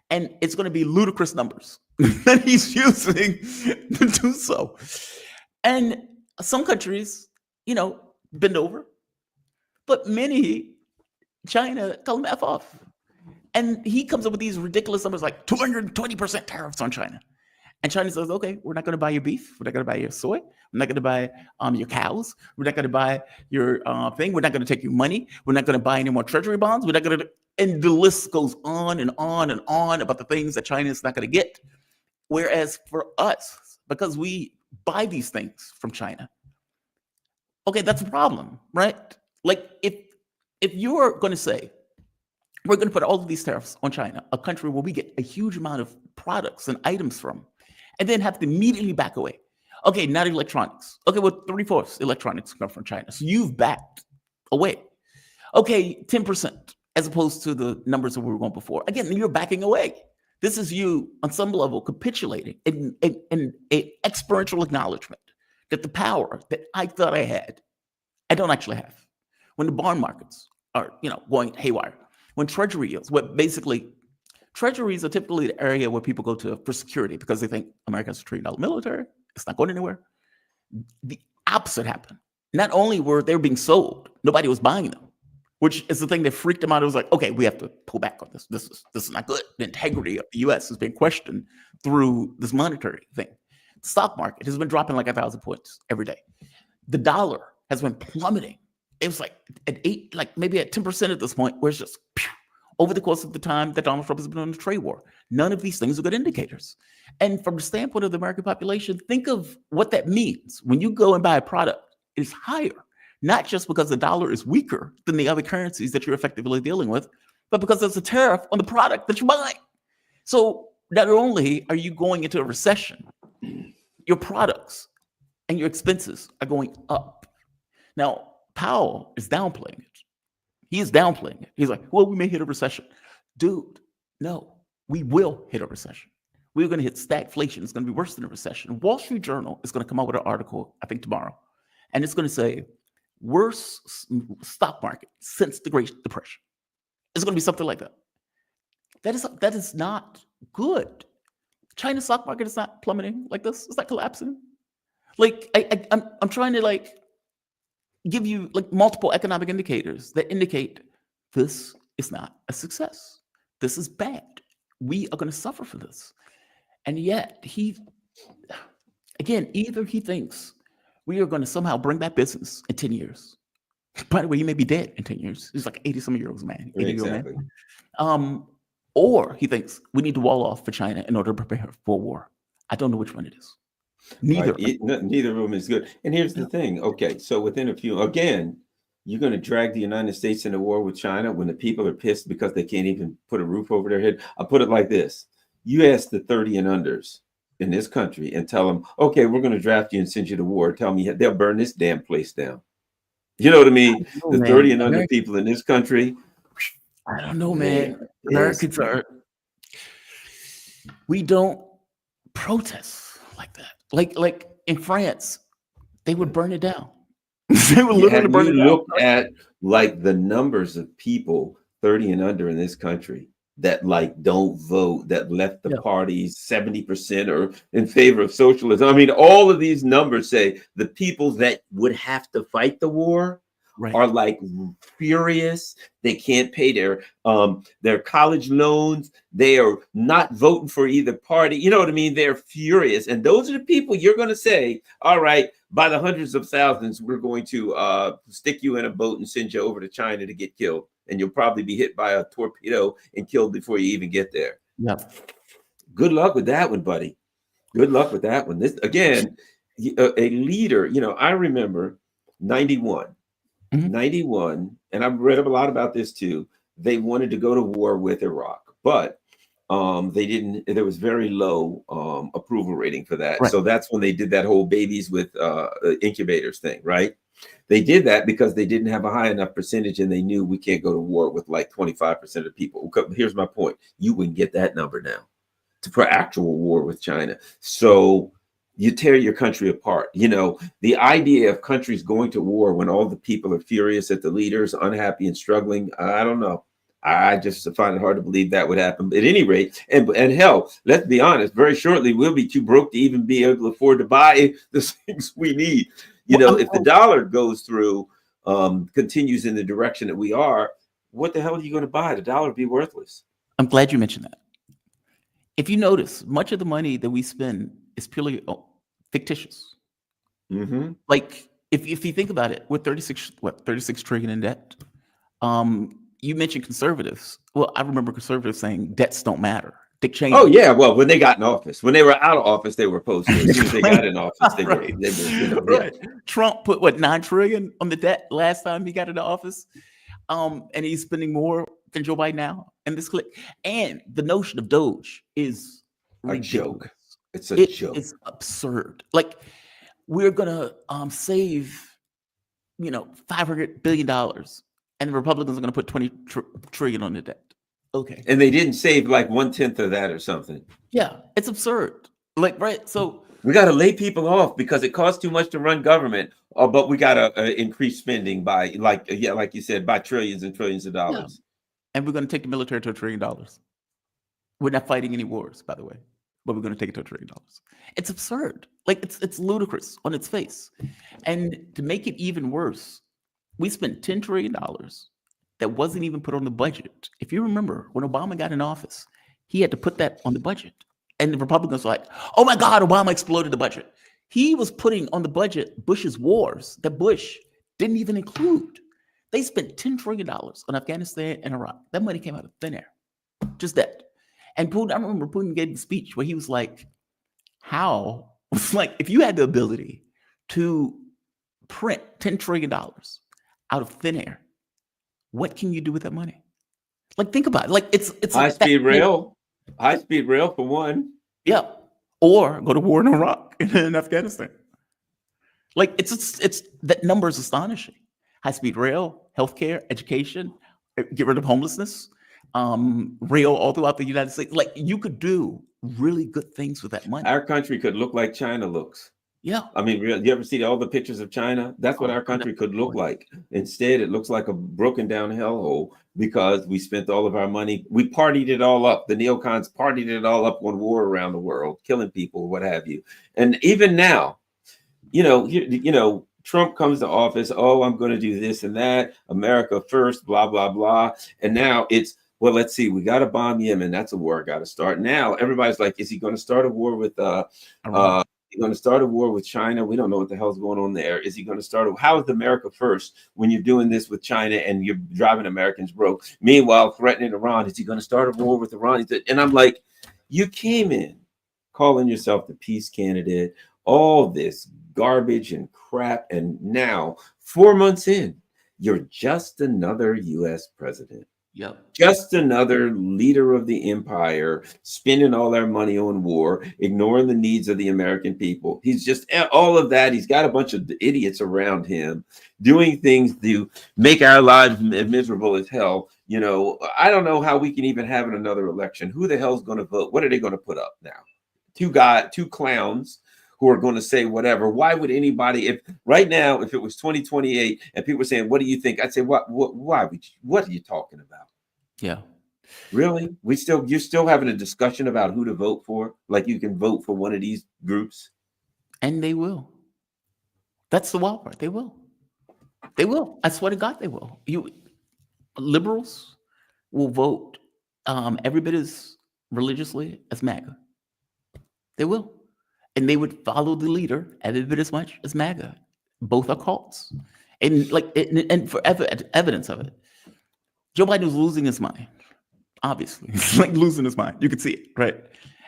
And it's going to be ludicrous numbers that he's using to do so. And some countries, bend over. But many, China, tell them F off. And he comes up with these ridiculous numbers like 220% tariffs on China. And China says, okay, we're not going to buy your beef. We're not going to buy your soy. We're not going to buy your cows. We're not going to buy your thing. We're not going to take your money. We're not going to buy any more treasury bonds. We're not going to, and the list goes on and on and on about the things that China is not going to get. Whereas for us, because we buy these things from China, okay, that's a problem, right? Like if you're going to say, we're going to put all of these tariffs on China, a country where we get a huge amount of products and items from, and then have to immediately back away. Okay, not electronics. Okay, well, 3/4 electronics come from China. So you've backed away. Okay, 10%, as opposed to the numbers that we were going before. Again, you're backing away. This is you, on some level, capitulating in an experiential acknowledgement that the power that I thought I had, I don't actually have. When the bond markets are, going haywire, when treasury yields, what basically, treasuries are typically the area where people go to for security because they think America has a $1 trillion military. It's not going anywhere. The opposite happened. Not only were they being sold, nobody was buying them, which is the thing that freaked them out. It was like, okay, we have to pull back on this. This is not good. The integrity of the U.S. is being questioned through this monetary thing. The stock market has been dropping like 1,000 points every day. The dollar has been plummeting. It was like at 8, like maybe at 10% at this point, where it's just over the course of the time that Donald Trump has been on the trade war. None of these things are good indicators. And from the standpoint of the American population, think of what that means. When you go and buy a product, it's higher, not just because the dollar is weaker than the other currencies that you're effectively dealing with, but because there's a tariff on the product that you buy. So not only are you going into a recession, your products and your expenses are going up. Now, Powell is downplaying it. He is downplaying it. He's like, well, we may hit a recession. Dude, no, we will hit a recession. We're going to hit stagflation. It's going to be worse than a recession. Wall Street Journal is going to come out with an article, I think tomorrow, and it's going to say, worst stock market since the Great Depression. It's going to be something like that. That is not good. China's stock market is not plummeting like this. It's not collapsing. Like I'm trying to give you multiple economic indicators that indicate this is not a success. This is bad. We are going to suffer for this. And yet either he thinks we are going to somehow bring back business in 10 years. By the way, he may be dead in 10 years. He's like 80-some-year-old man. 80-year-old man. Or he thinks we need to wall off for China in order to prepare for war. I don't know which one it is. Neither of them is good. And here's the thing. Okay, so within a few, again, you're going to drag the United States into war with China when the people are pissed because they can't even put a roof over their head. I'll put it like this. You ask the 30 and unders in this country and tell them, okay, we're going to draft you and send you to war. Tell me they'll burn this damn place down. You know what I mean? The 30 and under people in this country. I don't know, man. Americans we don't protest like that. Like in France, they would burn it down. They would literally burn it down. Look at the numbers of people 30 and under in this country. that like don't vote, that left the Yeah. parties 70% or in favor of socialism. I mean, all of these numbers say the people that would have to fight the war Right. are like furious. They can't pay their college loans. They are not voting for either party. You know what I mean? They're furious. And those are the people you're going to say, all right, by the hundreds of thousands, we're going to stick you in a boat and send you over to China to get killed. And you'll probably be hit by a torpedo and killed before you even get there. Yeah. Good luck with that one, buddy. Good luck with that one. This again, a leader, I remember 91. Mhm. 91, and I've read a lot about this too. They wanted to go to war with Iraq, but they didn't. There was very low approval rating for that. Right. So that's when they did that whole babies with incubators thing, right? They did that because they didn't have a high enough percentage, and they knew we can't go to war with like 25% of people. Here's my point: you wouldn't get that number now for actual war with China. So you tear your country apart. The idea of countries going to war when all the people are furious at the leaders, unhappy and struggling, I don't know. I just find it hard to believe that would happen. But at any rate, and hell, let's be honest, very shortly we'll be too broke to even be able to afford to buy the things we need. If the dollar goes through, continues in the direction that we are, what the hell are you going to buy? The dollar would be worthless. I'm glad you mentioned that. If you notice, much of the money that we spend is purely fictitious. Mm-hmm. Like if you think about it, we're 36 trillion in debt. You mentioned conservatives. Well, I remember conservatives saying debts don't matter. Dick Cheney. Oh yeah, well, when they got in office, when they were out of office, they were opposed to it. As soon as they got in office, they were, right. Trump put what, $9 trillion on the debt last time he got into office, and he's spending more than Joe Biden now. And this clip, and the notion of Doge is a joke. It's a joke. It's absurd. Like we're gonna save, $500 billion, and the Republicans are gonna put 20 trillion on the debt. Okay. And they didn't save like 1/10 of that or something. Yeah, it's absurd. Like, right. So we got to lay people off because it costs too much to run government. But we got to increase spending by like you said, by trillions and trillions of dollars. Yeah. And we're going to take the military to $1 trillion. We're not fighting any wars, by the way, but we're going to take it to $1 trillion. It's absurd. Like it's ludicrous on its face. And to make it even worse, we spent $10 trillion that wasn't even put on the budget. If you remember, when Obama got in office, he had to put that on the budget. And the Republicans were like, oh my God, Obama exploded the budget. He was putting on the budget Bush's wars that Bush didn't even include. They spent $10 trillion on Afghanistan and Iraq. That money came out of thin air. Just that. And Putin, I remember Putin gave a speech where he was like, how? It's like, if you had the ability to print $10 trillion out of thin air, what can you do with that money? Like, think about it. Like, it's high-speed rail. High-speed rail for one. Yeah. Or go to war in Iraq and in Afghanistan. Like, it's that number is astonishing. High-speed rail, healthcare, education, get rid of homelessness, rail all throughout the United States. Like, you could do really good things with that money. Our country could look like China looks. Yeah. I mean, you ever see all the pictures of China? That's what our country could look like. Instead, it looks like a broken down hellhole because we spent all of our money. We partied it all up. The neocons partied it all up on war around the world, killing people, what have you. And even now, Trump comes to office. Oh, I'm going to do this and that. America first, blah, blah, blah. And now it's, well, let's see, we got to bomb Yemen. That's a war got to start. Now everybody's like, is he going to start a war with going to start a war with China? We don't know what the hell's going on there. Is he going to start? How is America first when you're doing this with China and you're driving Americans broke? Meanwhile, threatening Iran. Is he going to start a war with Iran? And I'm like, you came in calling yourself the peace candidate, all this garbage and crap. And now 4 months in, you're just another U.S. president. Yep. Just another leader of the empire, spending all their money on war, ignoring the needs of the American people. He's just all of that. He's got a bunch of idiots around him doing things to make our lives miserable as hell. I don't know how we can even have another election. Who the hell's going to vote? What are they going to put up now? Two clowns who are going to say whatever. Why would anybody, if right now, if it was 2028 and people were saying, what do you think? I'd say, what are you talking about? Yeah. Really? You're still having a discussion about who to vote for? Like you can vote for one of these groups? And they will. That's the wild part. They will. They will. I swear to God, they will. You liberals will vote every bit as religiously as MAGA. They will. And they would follow the leader every bit as much as MAGA. Both are cults. And and for evidence of it, Joe Biden was losing his mind. Obviously, he's like losing his mind. You could see it, right?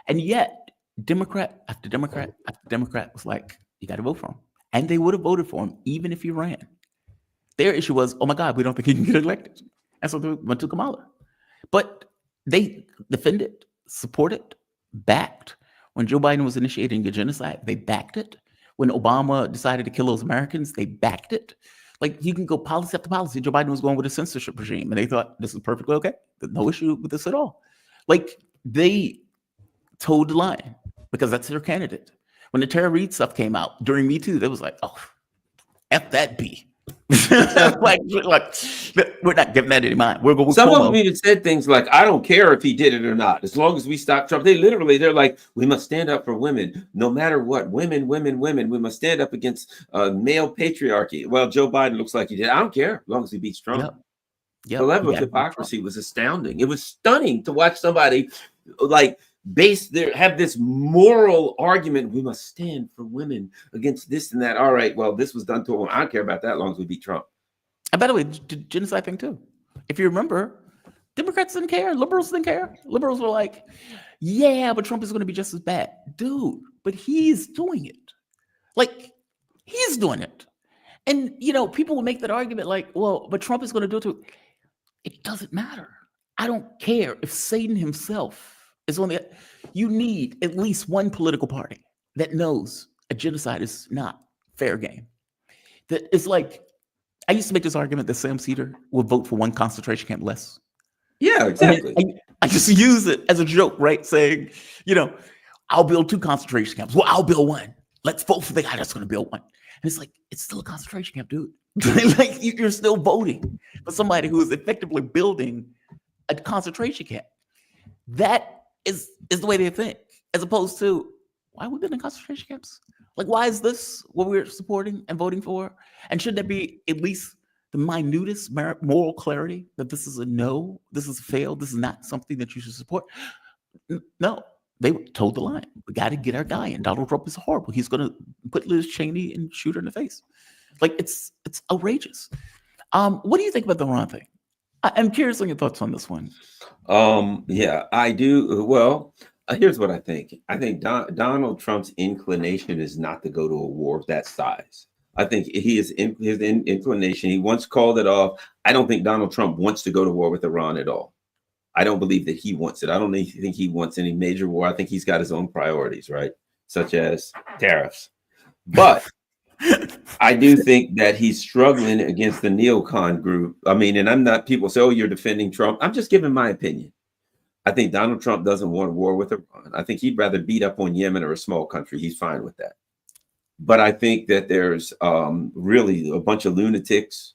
And yet, Democrat after Democrat after Democrat was like, "You got to vote for him," and they would have voted for him even if he ran. Their issue was, "Oh my God, we don't think he can get elected," and so they went to Kamala. But they defended, supported, backed. When Joe Biden was initiating a genocide, they backed it. When Obama decided to kill those Americans, they backed it. Like you can go policy after policy. Joe Biden was going with a censorship regime, and they thought this is perfectly okay. There's no issue with this at all. Like they toed the line because that's their candidate. When the Tara Reid stuff came out during Me Too, they was like, "Oh, F that B." like, we're not giving that any mind. We're going with Some of Cuomo. them even said things like, "I don't care if he did it or not, as long as we stop Trump." They're like, "We must stand up for women, no matter what. Women, women, women. We must stand up against male patriarchy." Well, Joe Biden looks like he did. I don't care, as long as he beats Trump. Yep. The level of hypocrisy was astounding. It was stunning to watch somebody like have this moral argument. We must stand for women against this and that. All right, well, this was done to a woman. I don't care about that as long as we beat Trump. And by the way, genocide thing too. If you remember, Democrats didn't care. Liberals didn't care. Liberals were like, "Yeah, but Trump is going to be just as bad." Dude, but he's doing it. Like, he's doing it. And, people will make that argument like, "Well, but Trump is going to do it too." It doesn't matter. I don't care if Satan himself is on the. You need at least one political party that knows a genocide is not fair game. That is like, I used to make this argument that Sam Cedar would vote for one concentration camp less. Yeah, exactly. I just use it as a joke, right? Saying, I'll build 2 concentration camps. Well, I'll build one. Let's vote for the guy that's going to build one. And it's like, it's still a concentration camp, dude. Like you're still voting for somebody who is effectively building a concentration camp. That is the way they think, as opposed to, why are we building concentration camps? Like, why is this what we're supporting and voting for? And should there be at least the minutest moral clarity that this is a no, this is a fail, this is not something that you should support? No, they told the line. We got to get our guy in. Donald Trump is horrible. He's going to put Liz Cheney and shoot her in the face. Like, it's outrageous. What do you think about the Iran thing? I'm curious on your thoughts on this one. Yeah, I do. Well, here's what I think. I think Donald Trump's inclination is not to go to a war of that size. I think his inclination, he once called it off. I don't think Donald Trump wants to go to war with Iran at all. I don't believe that he wants it. I don't think he wants any major war. I think he's got his own priorities, right? Such as tariffs. But I do think that he's struggling against the neocon group. I mean, and I'm not, people say, "Oh, you're defending Trump." I'm just giving my opinion. I think Donald Trump doesn't want a war with Iran. I think he'd rather beat up on Yemen or a small country. He's fine with that. But I think that there's really a bunch of lunatics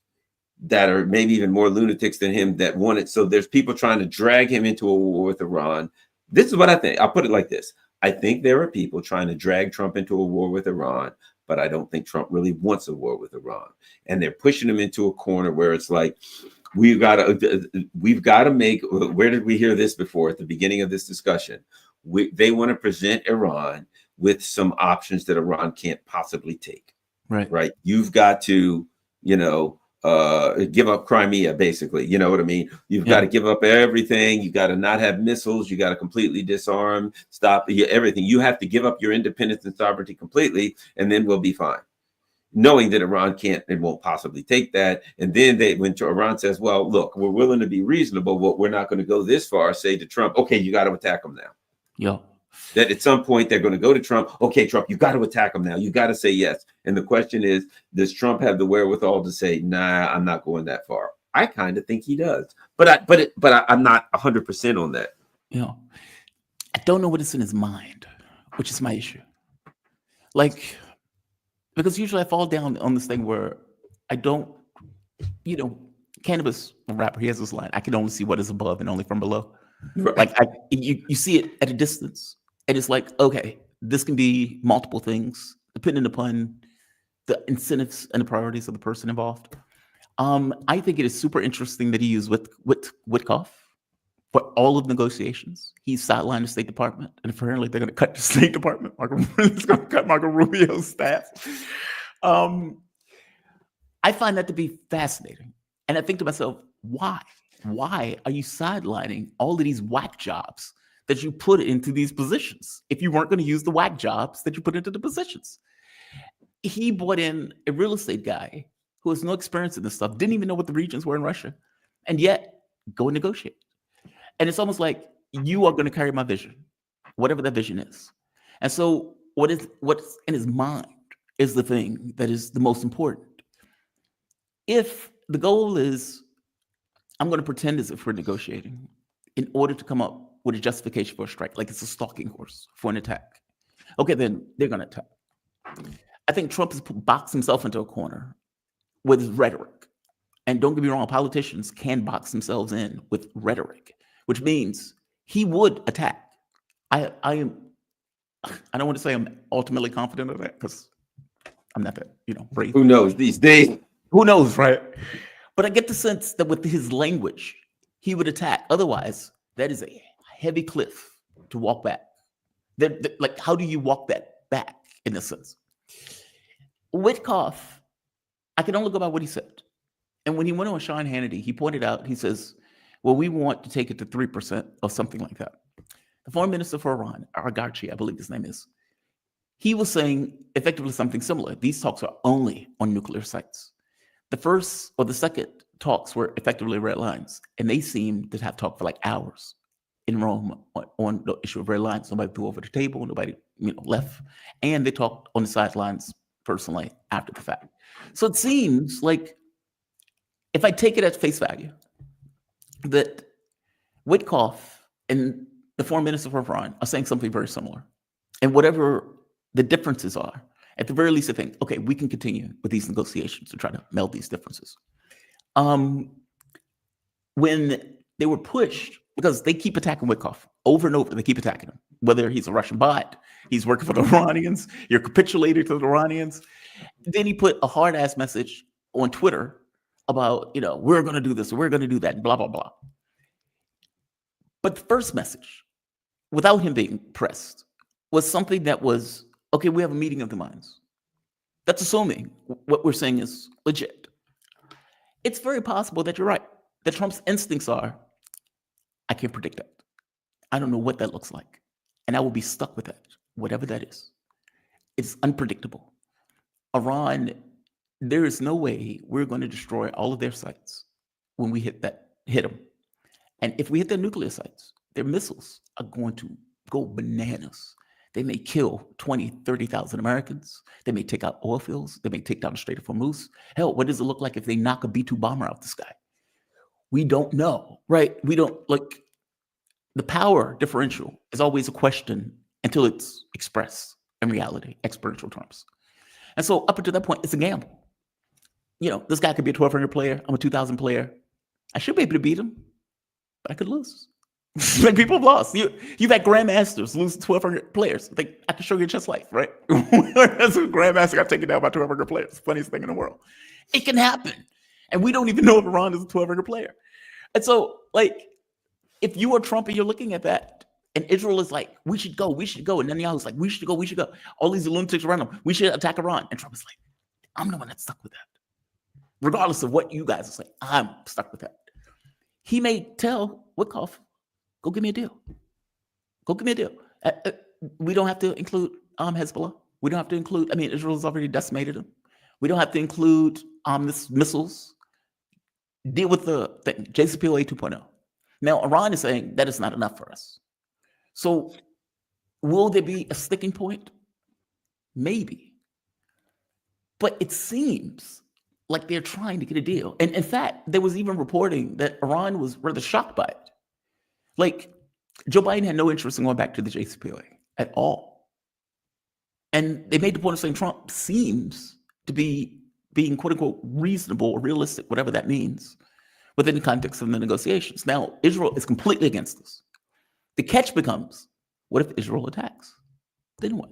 that are maybe even more lunatics than him that want it. So there's people trying to drag him into a war with Iran. This is what I think. I'll put it like this. I think there are people trying to drag Trump into a war with Iran, but I don't think Trump really wants a war with Iran. And they're pushing him into a corner where it's like, we've got to make, where did we hear this before at the beginning of this discussion? They want to present Iran with some options that Iran can't possibly take. Right. You've got to, give up Crimea, basically. You know what I mean? You've got to give up everything. You got to not have missiles. You got to completely disarm, stop everything. You have to give up your independence and sovereignty completely, and then we'll be fine. Knowing that Iran can't and won't possibly take that. And then when Iran says, "Well, look, we're willing to be reasonable, but we're not going to go this far," say to Trump, "Okay, you got to attack them now." Yeah. That at some point they're going to go to Trump. "Okay, Trump, you got to attack them now. You got to say yes." And the question is, does Trump have the wherewithal to say, "Nah, I'm not going that far"? I kind of think he does, but I'm not 100% on that. I don't know what is in his mind, which is my issue. Like, because usually I fall down on this thing where I don't, Cannabis rapper, he has this line, I can only see what is above and only from below. Right. Like you see it at a distance, and it's like, okay, this can be multiple things depending upon the incentives and the priorities of the person involved. I think it is super interesting that he used Witkoff for all of negotiations. He sidelined the State Department, and apparently they're going to cut the State Department. It's going to cut Marco Rubio's staff. I find that to be fascinating, and I think to myself, why? Why are you sidelining all of these whack jobs that you put into these positions if you weren't going to use the whack jobs that you put into the positions? He brought in a real estate guy who has no experience in this stuff, didn't even know what the regions were in Russia, and yet go and negotiate. And it's almost like, you are going to carry my vision, whatever that vision is. And so what's in his mind is the thing that is the most important. If the goal is, I'm going to pretend as if we're negotiating in order to come up with a justification for a strike, like it's a stalking horse for an attack. Okay, then they're going to attack. I think Trump has boxed himself into a corner with his rhetoric. And don't get me wrong, politicians can box themselves in with rhetoric, which means he would attack. I don't want to say I'm ultimately confident of that, because I'm not that, brave. Who knows these days? Who knows, right? But I get the sense that with his language, he would attack. Otherwise, that is a heavy cliff to walk back. Like, how do you walk that back in this sense? Witkoff, I can only go by what he said. And when he went on Sean Hannity, he pointed out, he says, well, we want to take it to 3% or something like that. The foreign minister for Iran, Argachi, I believe his name is, he was saying effectively something similar. These talks are only on nuclear sites. The first or the second talks were effectively red lines, and they seemed to have talked for like hours in Rome on the issue of red lines. Nobody threw over the table, nobody left, and they talked on the sidelines personally after the fact. So it seems like, if I take it at face value, that Witkoff and the foreign minister for Iran are saying something very similar, and whatever the differences are, at the very least, I think, okay, we can continue with these negotiations to try to meld these differences. When they were pushed, because they keep attacking Witkoff over and over, they keep attacking him, whether he's a Russian bot, he's working for the Iranians, you're capitulating to the Iranians. Then he put a hard-ass message on Twitter about, we're going to do this, we're going to do that, blah, blah, blah. But the first message, without him being pressed, was something that was, okay, we have a meeting of the minds. That's assuming what we're saying is legit. It's very possible that you're right, that Trump's instincts are, I can't predict that. I don't know what that looks like. And I will be stuck with that, whatever that is. It's unpredictable. Iran, there is no way we're going to destroy all of their sites when we hit them. And if we hit their nuclear sites, their missiles are going to go bananas. They may kill 20, 30,000 Americans. They may take out oil fields. They may take down the Strait of Hormuz. Hell, what does it look like if they knock a B-2 bomber out the sky? We don't know, right? We don't, the power differential is always a question until it's expressed in reality, exponential terms. And so up until that point, it's a gamble. This guy could be a 1,200 player. I'm a 2,000 player. I should be able to beat him, but I could lose. Like, people have lost. You've had grandmasters lose 1,200 players. I can show you just life, right? As a grandmaster got taken down by 1,200 players. Funniest thing in the world. It can happen. And we don't even know if Iran is a 1,200 player. And so, if you are Trump and you're looking at that, and Israel is like, we should go. And Netanyahu's like, we should go. All these lunatics around them, we should attack Iran. And Trump is like, I'm the one that's stuck with that. Regardless of what you guys are saying, I'm stuck with that. He may tell Witkoff, go give me a deal. We don't have to include Hezbollah. We don't have to include, Israel's already decimated them. We don't have to include this missiles. Deal with the thing, JCPOA 2.0. Now, Iran is saying that is not enough for us. So will there be a sticking point? Maybe. But it seems like they're trying to get a deal. And in fact, there was even reporting that Iran was rather shocked by it. Joe Biden had no interest in going back to the JCPOA at all. And they made the point of saying Trump seems to be being, quote unquote, reasonable or realistic, whatever that means, within the context of the negotiations. Now, Israel is completely against this. The catch becomes, what if Israel attacks? Then what?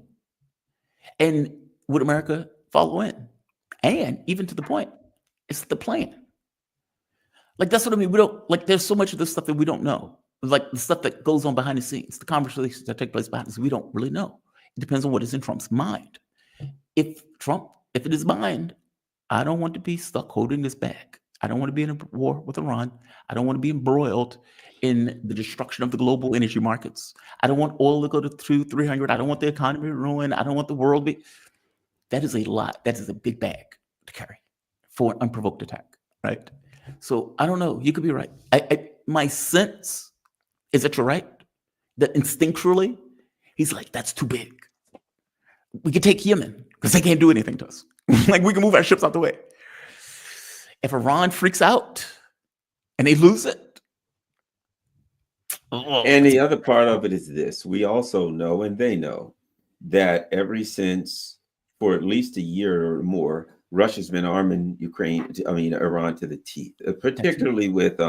And would America follow in? And even to the point, it's the plan. Like, that's what I mean. We don't, like, there's so much of this stuff that we don't know. Like the stuff that goes on behind the scenes, the conversations that take place behind the scenes, we don't really know. It depends on what is in Trump's mind. If it is mind, I don't want to be stuck holding this bag. I don't want to be in a war with Iran. I don't want to be embroiled in the destruction of the global energy markets. I don't want oil to go to 300. I don't want the economy to ruin. I don't want the world to be. That is a lot. That is a big bag to carry for an unprovoked attack, right? So I don't know. You could be right. My sense is that you're right. That instinctually, he's like, that's too big. We could take Yemen because they can't do anything to us. Like, we can move our ships out the way. If Iran freaks out and they lose it. And the other part of it is this. We also know, and they know, that ever since, for at least a year or more, Russia's been arming Iran to the teeth, particularly with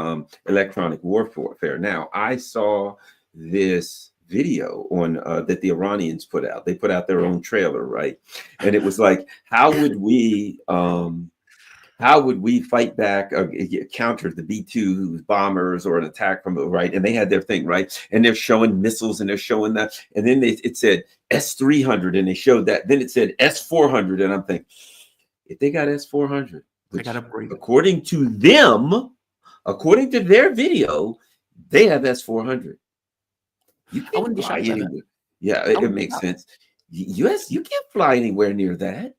electronic warfare. Now, I saw this video on that the Iranians put out. They put out their own trailer, right? And it was like, how would we fight back, counter the B-2 bombers or an attack from right? And they had their thing, right? And they're showing missiles and they're showing that. And then it said S-300 and they showed that. Then it said S-400. And I'm thinking, if they got S-400, they got upgraded. According to them, according to their video, they have S-400. You can't fly anywhere. Yeah, it makes sense. U.S., you can't fly anywhere near that.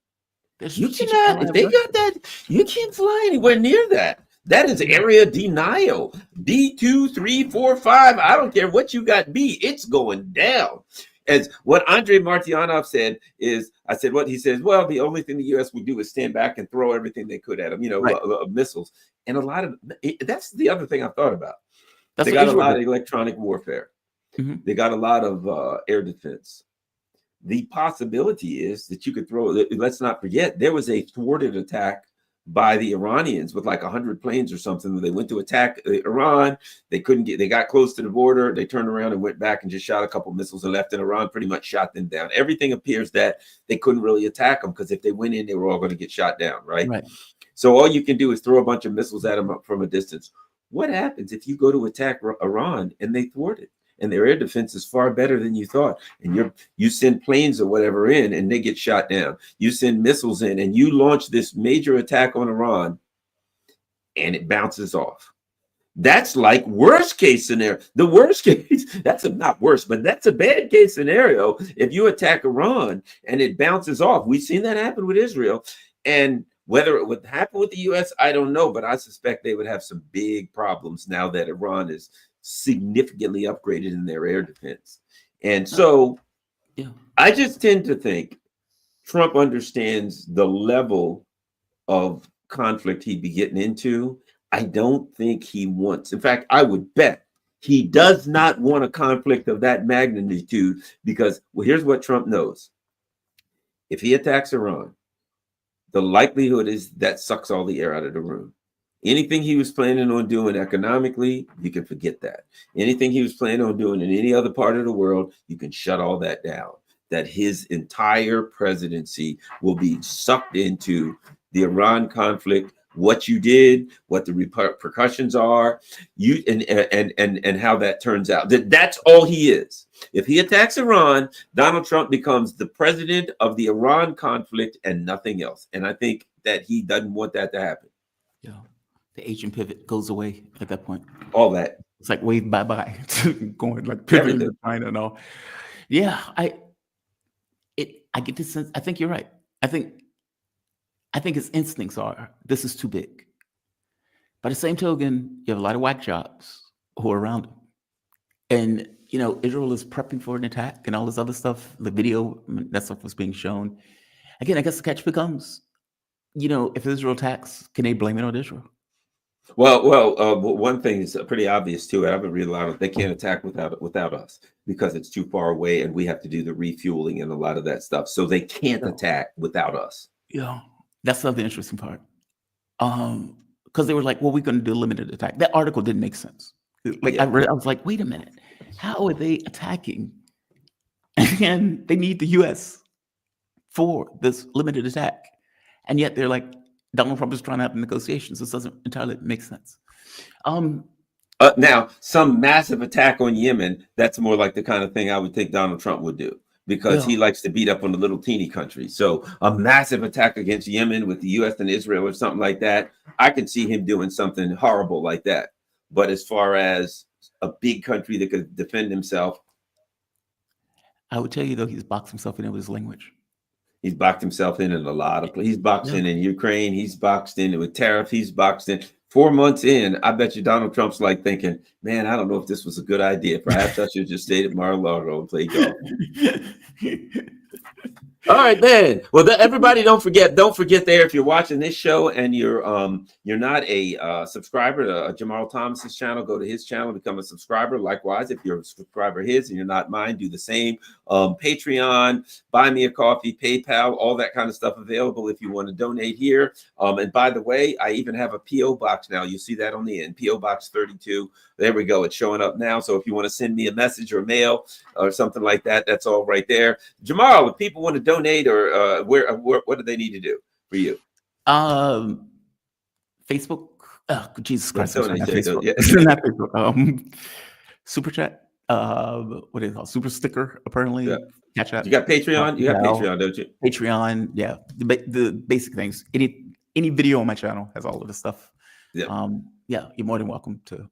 You cannot. If they got that, you can't fly anywhere near that. That is area denial. B2, 3, 4, 5. I don't care what you got B. It's going down. As what Andrei Martyanov said is, I said, what he says, well, the only thing the U.S. would do is stand back and throw everything they could at them, missiles. And a lot of that's the other thing I thought about. They got a lot of electronic warfare. Mm-hmm. They got a lot of air defense. The possibility is that you could throw, let's not forget, there was a thwarted attack by the Iranians with like 100 planes or something. They went to attack Iran. They got close to the border. They turned around and went back and just shot a couple missiles and left, and Iran pretty much shot them down. Everything appears that they couldn't really attack them because if they went in, they were all going to get shot down, right? So all you can do is throw a bunch of missiles at them from a distance. What happens if you go to attack Iran and they thwart it? And their air defense is far better than you thought. And you send planes or whatever in and they get shot down. You send missiles in and you launch this major attack on Iran and it bounces off. That's like worst case scenario. The worst case, not worse, but that's a bad case scenario. If you attack Iran and it bounces off, we've seen that happen with Israel. And whether it would happen with the U.S., I don't know, but I suspect they would have some big problems now that Iran is significantly upgraded in their air defense. And so I just tend to think Trump understands the level of conflict he'd be getting into. I don't think he wants, in fact, I would bet he does not want a conflict of that magnitude because, well, here's what Trump knows. If he attacks Iran, the likelihood is that sucks all the air out of the room. Anything he was planning on doing economically, you can forget that. Anything he was planning on doing in any other part of the world, you can shut all that down. That his entire presidency will be sucked into the Iran conflict, what you did, what the repercussions are, and how that turns out. That's all he is. If he attacks Iran, Donald Trump becomes the president of the Iran conflict and nothing else. And I think that he doesn't want that to happen. Yeah. The Asian pivot goes away at that point. All that. It's like wave bye-bye. Going like pivoting to China and all. Yeah, I get this sense. I think you're right. I think his instincts are this is too big. By the same token, you have a lot of whack jobs who are around him. And Israel is prepping for an attack and all this other stuff. The video, that stuff was being shown. Again, I guess the catch becomes, if Israel attacks, can they blame it on Israel? Well, one thing is pretty obvious too. I haven't read a lot of. They can't attack without us because it's too far away, and we have to do the refueling and a lot of that stuff. So they can't attack without us. Yeah, that's the other interesting part. because they were like, well, we're going to do a limited attack. That article didn't make sense. Like Yeah. I read, I was like, wait a minute, how are they attacking? And they need the U.S. for this limited attack, and yet they're like, Donald Trump is trying to have negotiations. This doesn't entirely make sense. Now, some massive attack on Yemen, that's more like the kind of thing I would think Donald Trump would do, because he likes to beat up on the little teeny country. So a massive attack against Yemen with the U.S. and Israel or something like that, I can see him doing something horrible like that. But as far as a big country that could defend himself, I would tell you, though, he's boxed himself in with his language. he's boxed himself in a lot of places. He's boxed in Ukraine. He's boxed in with tariff. He's boxed in. 4 months in, I bet you Donald Trump's like thinking, man, I don't know if this was a good idea. Perhaps I should just stay at Mar-a-Lago and play golf. All right, then. Well, everybody, don't forget there, if you're watching this show and you're not a subscriber to Jamarl Thomas's channel, go to his channel, become a subscriber. Likewise, if you're a subscriber of his and you're not mine, do the same. Patreon, buy me a coffee, PayPal, all that kind of stuff available if you want to donate here. And by the way, I even have a P.O. box now. You see that on the end, P.O. Box 32. There we go. It's showing up now. So if you want to send me a message or mail or something like that, that's all right there. Jamarl, if people want to donate, or what do they need to do for you? Facebook. Oh, Jesus Christ! Not Facebook. yeah. Not Facebook. Super chat. What do you call Super sticker? Apparently, Yeah. Catch up. You got Patreon. You got Patreon, don't you? Patreon. Yeah, the basic things. Any video on my channel has all of this stuff. Yeah. Yeah, you're more than welcome to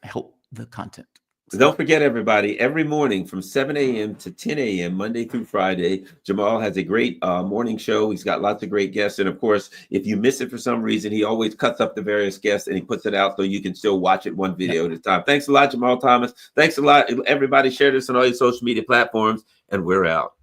help the content. So don't forget, everybody, every morning from 7 a.m. to 10 a.m., Monday through Friday, Jamarl has a great morning show. He's got lots of great guests. And of course, if you miss it for some reason, he always cuts up the various guests and he puts it out so you can still watch it one video at a time. Thanks a lot, Jamarl Thomas. Thanks a lot. Everybody share this on all your social media platforms, and we're out.